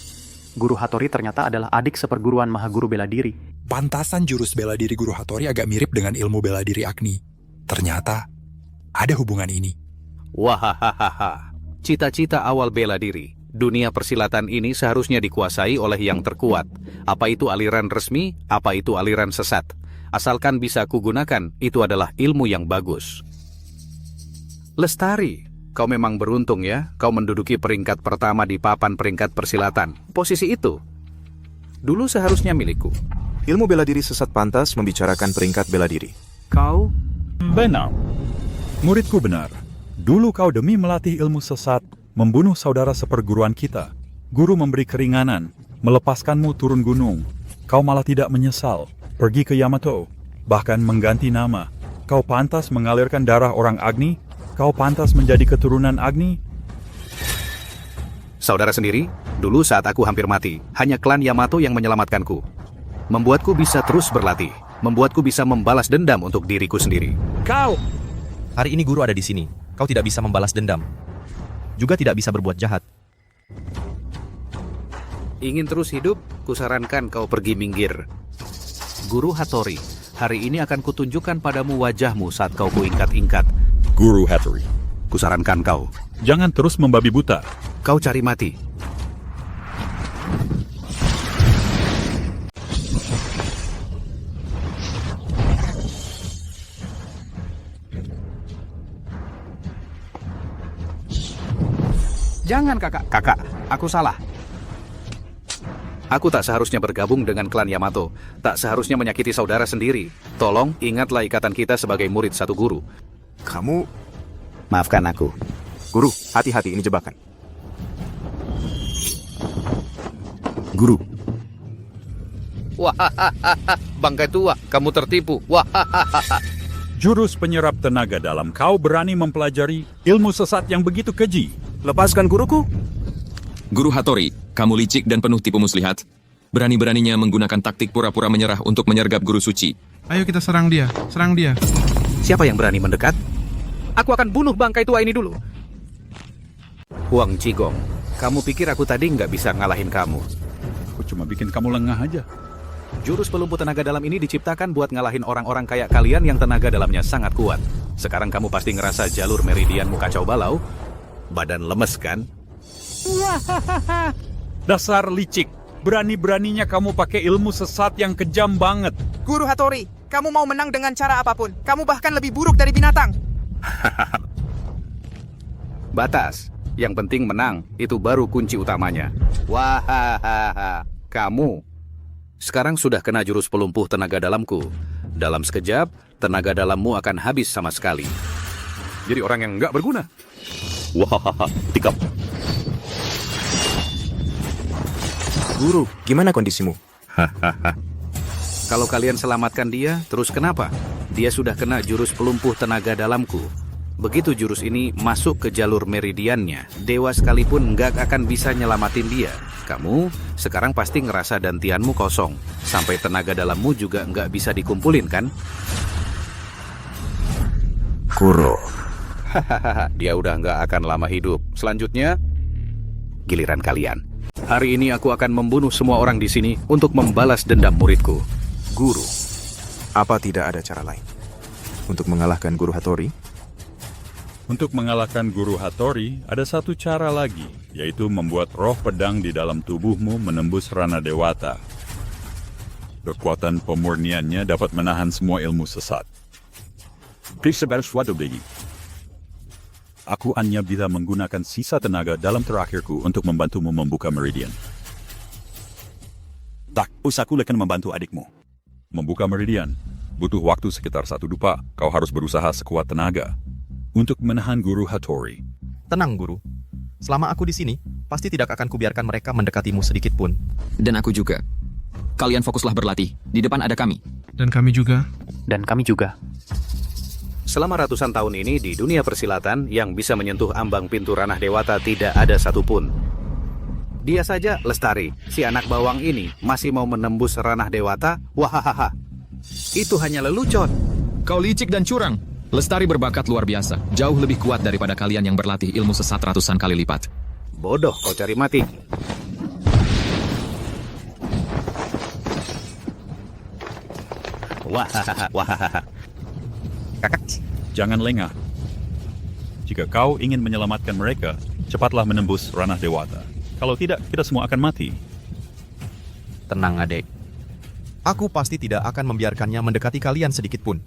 Guru Hattori ternyata adalah adik seperguruan Mahaguru Bela Diri. Pantasan jurus bela diri Guru Hattori agak mirip dengan ilmu bela diri Agni. Ternyata ada hubungan ini. Wahahaha, cita-cita awal bela diri. Dunia persilatan ini seharusnya dikuasai oleh yang terkuat. Apa itu aliran resmi, apa itu aliran sesat. Asalkan bisa kugunakan, itu adalah ilmu yang bagus. Lestari, kau memang beruntung ya. Kau menduduki peringkat pertama di papan peringkat persilatan. Posisi itu dulu seharusnya milikku. Ilmu bela diri sesat pantas membicarakan peringkat bela diri. Kau? Benar. Muridku benar. Dulu kau demi melatih ilmu sesat, membunuh saudara seperguruan kita. Guru memberi keringanan, melepaskanmu turun gunung. Kau malah tidak menyesal. Pergi ke Yamato, bahkan mengganti nama. Kau pantas mengalirkan darah orang Agni? Kau pantas menjadi keturunan Agni? Saudara sendiri, dulu saat aku hampir mati, hanya klan Yamato yang menyelamatkanku. Membuatku bisa terus berlatih. Membuatku bisa membalas dendam untuk diriku sendiri. Kau! Hari ini guru ada di sini. Kau tidak bisa membalas dendam. Juga tidak bisa berbuat jahat. Ingin terus hidup? Kusarankan kau pergi minggir. Guru Hattori, hari ini akan kutunjukkan padamu wajahmu saat kau kuingkat-ingkat. Guru Hattori, kusarankan kau. Jangan terus membabi buta. Kau cari mati. Jangan kakak. Kakak, aku salah. Aku tak seharusnya bergabung dengan klan Yamato. Tak seharusnya menyakiti saudara sendiri. Tolong, ingatlah ikatan kita sebagai murid satu guru. Kamu... Maafkan aku. Guru, hati-hati, ini jebakan. Guru. Wahahaha, bangkai tua, kamu tertipu. Wahahaha. Jurus penyerap tenaga dalam, kau berani mempelajari ilmu sesat yang begitu keji. Lepaskan guruku. Guru Hattori, kamu licik dan penuh tipu muslihat. Berani-beraninya menggunakan taktik pura-pura menyerah untuk menyergap guru suci. Ayo kita serang dia, serang dia. Siapa yang berani mendekat? Aku akan bunuh bangkai tua ini dulu. Huang Qigong, kamu pikir aku tadi nggak bisa ngalahin kamu? Aku cuma bikin kamu lengah aja. Jurus pelumpuh tenaga dalam ini diciptakan buat ngalahin orang-orang kayak kalian yang tenaga dalamnya sangat kuat. Sekarang kamu pasti ngerasa jalur meridianmu kacau balau. Badan lemes kan? Dasar licik. Berani-beraninya kamu pakai ilmu sesat yang kejam banget. Guru Hattori, kamu mau menang dengan cara apapun. Kamu bahkan lebih buruk dari binatang. Batas. Yang penting menang. Itu baru kunci utamanya. Wahahaha. Kamu sekarang sudah kena jurus pelumpuh tenaga dalamku. Dalam sekejap, tenaga dalammu akan habis sama sekali. Jadi orang yang nggak berguna. Wahahaha. Tikam. Guru, gimana kondisimu? Kalau kalian selamatkan dia, terus kenapa? Dia sudah kena jurus pelumpuh tenaga dalamku. Begitu jurus ini masuk ke jalur meridiannya, dewa sekalipun nggak akan bisa nyelamatin dia. Kamu sekarang pasti ngerasa dantianmu kosong. Sampai tenaga dalammu juga nggak bisa dikumpulin, kan? Kuro. Dia udah nggak akan lama hidup. Selanjutnya, giliran kalian. Hari ini aku akan membunuh semua orang di sini untuk membalas dendam muridku. Guru, apa tidak ada cara lain untuk mengalahkan Guru Hattori? Untuk mengalahkan Guru Hattori, ada satu cara lagi, yaitu membuat roh pedang di dalam tubuhmu menembus rana dewata. Kekuatan pemurniannya dapat menahan semua ilmu sesat. Aku hanya bisa menggunakan sisa tenaga dalam terakhirku untuk membantumu membuka meridian. Tak, usahaku akan membantu adikmu. Membuka meridian butuh waktu sekitar 1 dupa. Kau harus berusaha sekuat tenaga untuk menahan Guru Hattori. Tenang, Guru. Selama aku di sini, pasti tidak akan kubiarkan mereka mendekatimu sedikit pun. Dan aku juga. Kalian fokuslah berlatih. Di depan ada kami. Dan kami juga. Dan kami juga. Selama ratusan tahun ini di dunia persilatan yang bisa menyentuh ambang pintu ranah dewata tidak ada satupun. Dia saja, Lestari, si anak bawang ini masih mau menembus ranah dewata. Wahahaha. Itu hanya lelucon. Kau licik dan curang. Lestari berbakat luar biasa. Jauh lebih kuat daripada kalian yang berlatih ilmu sesat ratusan kali lipat. Bodoh, kau cari mati. Wahahaha, wahahaha. Kakak, jangan lengah. Jika kau ingin menyelamatkan mereka, cepatlah menembus ranah dewata. Kalau tidak, kita semua akan mati. Tenang, adik. Aku pasti tidak akan membiarkannya mendekati kalian sedikit pun.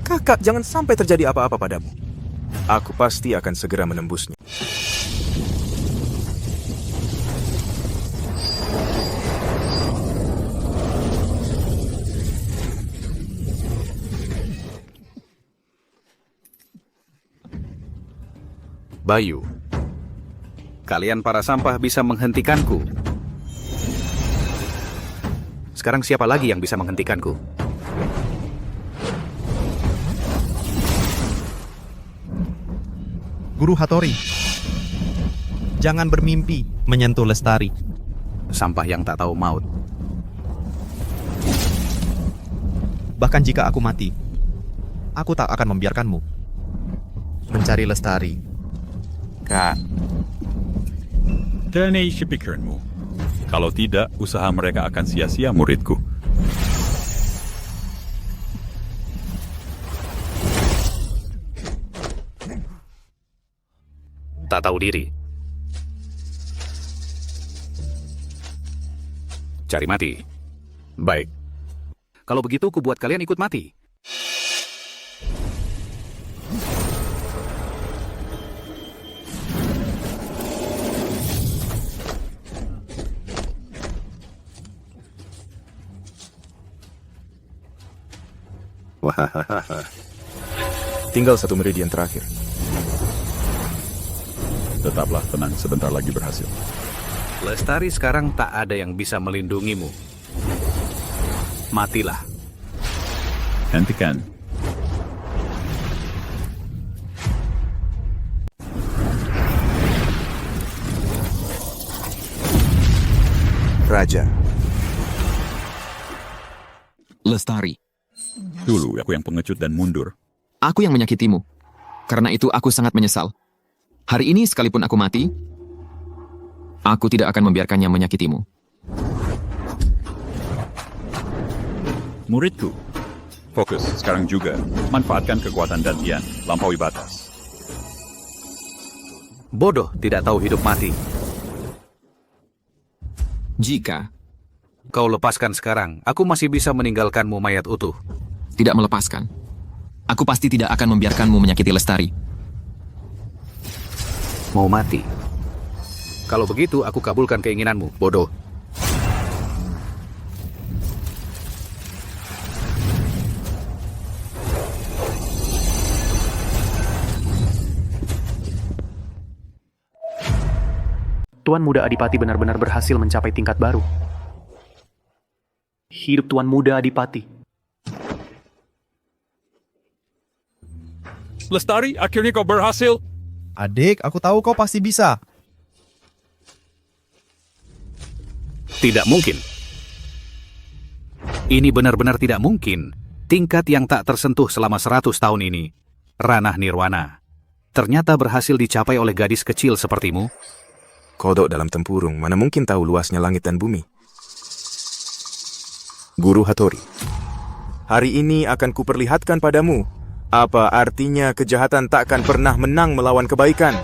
Kakak, jangan sampai terjadi apa-apa padamu. Aku pasti akan segera menembusnya. Bayu, kalian para sampah bisa menghentikanku. Sekarang siapa lagi yang bisa menghentikanku? Guru Hattori, jangan bermimpi menyentuh Lestari. Sampah yang tak tahu maut. Bahkan jika aku mati, aku tak akan membiarkanmu mencari Lestari. Kak. Tenaisi pikiranmu. Kalau tidak, usaha mereka akan sia-sia, muridku. Tak tahu diri. Cari mati. Baik. Kalau begitu, ku buat kalian ikut mati. Wahahaha. Tinggal satu meridian terakhir. Tetaplah tenang, sebentar lagi berhasil. Lestari sekarang tak ada yang bisa melindungimu. Matilah. Hentikan. Raja. Lestari. Dulu aku yang pengecut dan mundur. Aku yang menyakitimu. Karena itu aku sangat menyesal. Hari ini sekalipun aku mati, aku tidak akan membiarkannya menyakitimu. Muridku, fokus sekarang juga. Manfaatkan kekuatan dantian, lampaui batas. Bodoh tidak tahu hidup mati. Jika kau lepaskan sekarang, aku masih bisa meninggalkanmu mayat utuh. tidak melepaskan, aku pasti tidak akan membiarkanmu menyakiti Lestari. Mau mati? Kalau begitu, aku kabulkan keinginanmu, bodoh. Tuan Muda Adipati benar-benar berhasil mencapai tingkat baru. Hidup Tuan Muda Adipati. Lestari, akhirnya kau berhasil. Adik, aku tahu kau pasti bisa. Tidak mungkin. Ini benar-benar tidak mungkin. Tingkat yang tak tersentuh selama 100 tahun ini. Ranah Nirwana. Ternyata berhasil dicapai oleh gadis kecil sepertimu. Kodok dalam tempurung, mana mungkin tahu luasnya langit dan bumi. Guru Hattori, hari ini akan kuperlihatkan padamu apa artinya kejahatan takkan pernah menang melawan kebaikan.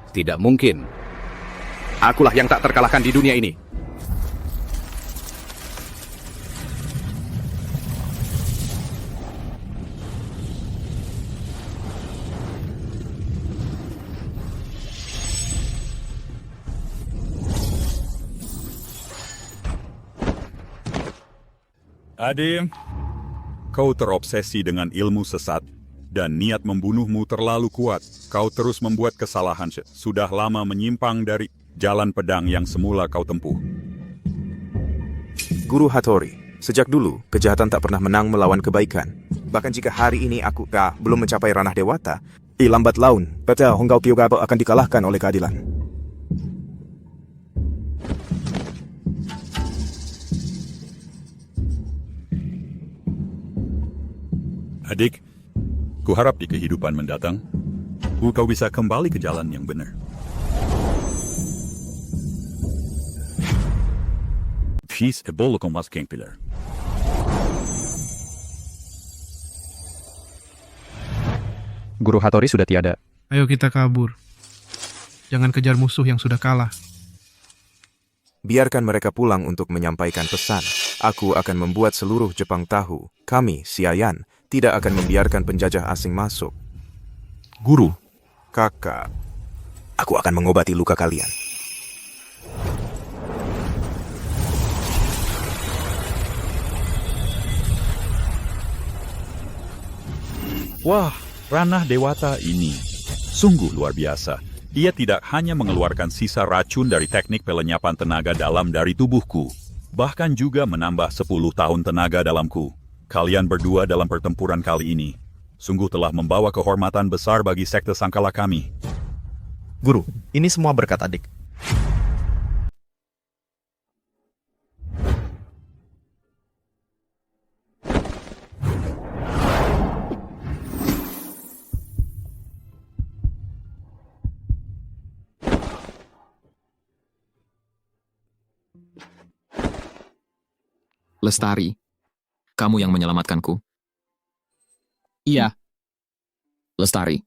Tidak mungkin. Akulah yang tak terkalahkan di dunia ini. Adim, kau terobsesi dengan ilmu sesat dan niat membunuhmu terlalu kuat. Kau terus membuat kesalahan, sudah lama menyimpang dari jalan pedang yang semula kau tempuh. Guru Hattori, sejak dulu kejahatan tak pernah menang melawan kebaikan. Bahkan jika hari ini aku belum mencapai ranah dewata, lambat laun, peta Honggau Kyogabo akan dikalahkan oleh keadilan. Adik, kuharap di kehidupan mendatang, kau bisa kembali ke jalan yang benar. Peace e bolo com mas King Pillar. Guru Hattori sudah tiada. Ayo kita kabur. Jangan kejar musuh yang sudah kalah. Biarkan mereka pulang untuk menyampaikan pesan. Aku akan membuat seluruh Jepang tahu, kami, Siayan, tidak akan membiarkan penjajah asing masuk. Guru, Kakak, aku akan mengobati luka kalian. wah, ranah Dewata ini sungguh luar biasa. Dia tidak hanya mengeluarkan sisa racun dari teknik pelenyapan tenaga dalam dari tubuhku, bahkan juga menambah 10 tahun tenaga dalamku. Kalian berdua dalam pertempuran kali ini sungguh telah membawa kehormatan besar bagi sekte Sangkala kami. Guru, ini semua berkat adik. Lestari, kamu yang menyelamatkanku. Iya. Lestari,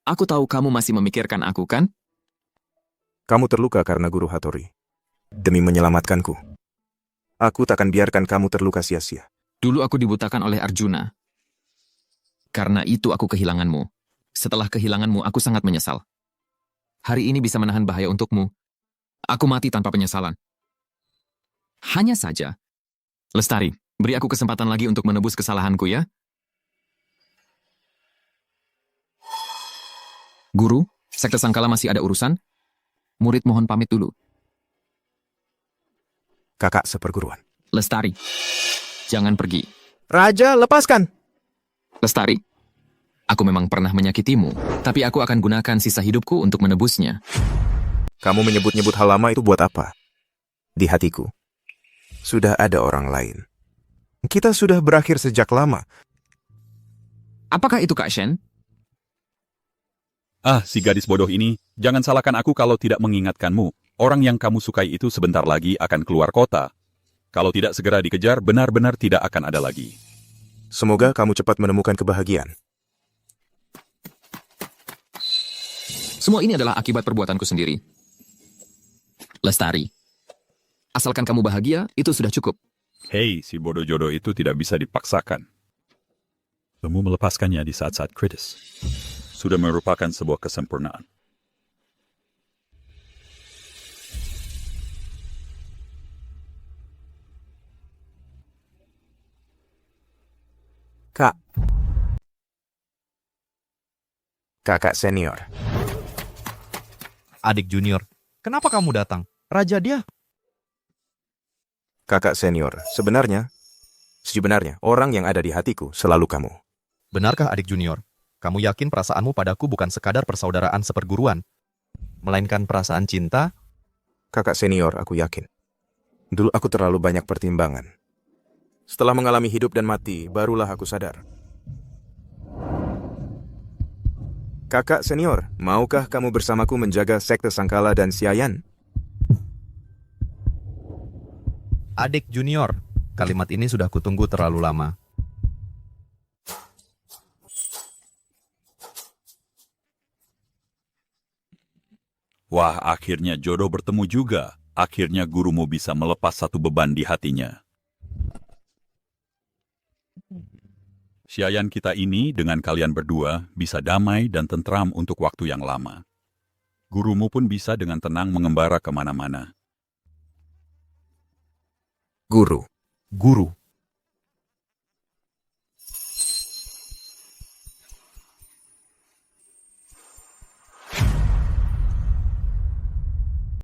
aku tahu kamu masih memikirkan aku, kan? Kamu terluka karena Guru Hattori. Demi menyelamatkanku, aku takkan biarkan kamu terluka sia-sia. Dulu aku dibutakan oleh Arjuna. Karena itu aku kehilanganmu. Setelah kehilanganmu, aku sangat menyesal. Hari ini bisa menahan bahaya untukmu. Aku mati tanpa penyesalan. Hanya saja, Lestari, beri aku kesempatan lagi untuk menebus kesalahanku ya. Guru, sekte Sangkala masih ada urusan. Murid mohon pamit dulu. Kakak seperguruan. Lestari, jangan pergi. Raja, lepaskan! Lestari, aku memang pernah menyakitimu, tapi aku akan gunakan sisa hidupku untuk menebusnya. Kamu menyebut-nyebut hal lama itu buat apa? Di hatiku, sudah ada orang lain. Kita sudah berakhir sejak lama. Apakah itu Kak Shen? Ah, si gadis bodoh ini, jangan salahkan aku kalau tidak mengingatkanmu. Orang yang kamu sukai itu sebentar lagi akan keluar kota. Kalau tidak segera dikejar, benar-benar tidak akan ada lagi. Semoga kamu cepat menemukan kebahagiaan. Semua ini adalah akibat perbuatanku sendiri. Lestari, asalkan kamu bahagia, itu sudah cukup. Hei, si bodoh jodoh itu tidak bisa dipaksakan. Kamu melepaskannya di saat-saat kritis. Sudah merupakan sebuah kesempurnaan. Kak. Kakak senior. Adik junior, kenapa kamu datang? Raja dia. Kakak senior, sebenarnya orang yang ada di hatiku selalu kamu. Benarkah adik junior? Kamu yakin perasaanmu padaku bukan sekadar persaudaraan seperguruan, melainkan perasaan cinta? Kakak senior, aku yakin. Dulu aku terlalu banyak pertimbangan. Setelah mengalami hidup dan mati, barulah aku sadar. Kakak senior, maukah kamu bersamaku menjaga sekte Sangkala dan Siayan? Adik junior, kalimat ini sudah kutunggu terlalu lama. Wah, akhirnya jodoh bertemu juga. Akhirnya gurumu bisa melepas satu beban di hatinya. Siayan kita ini dengan kalian berdua bisa damai dan tentram untuk waktu yang lama. Gurumu pun bisa dengan tenang mengembara kemana-mana. Guru. Guru.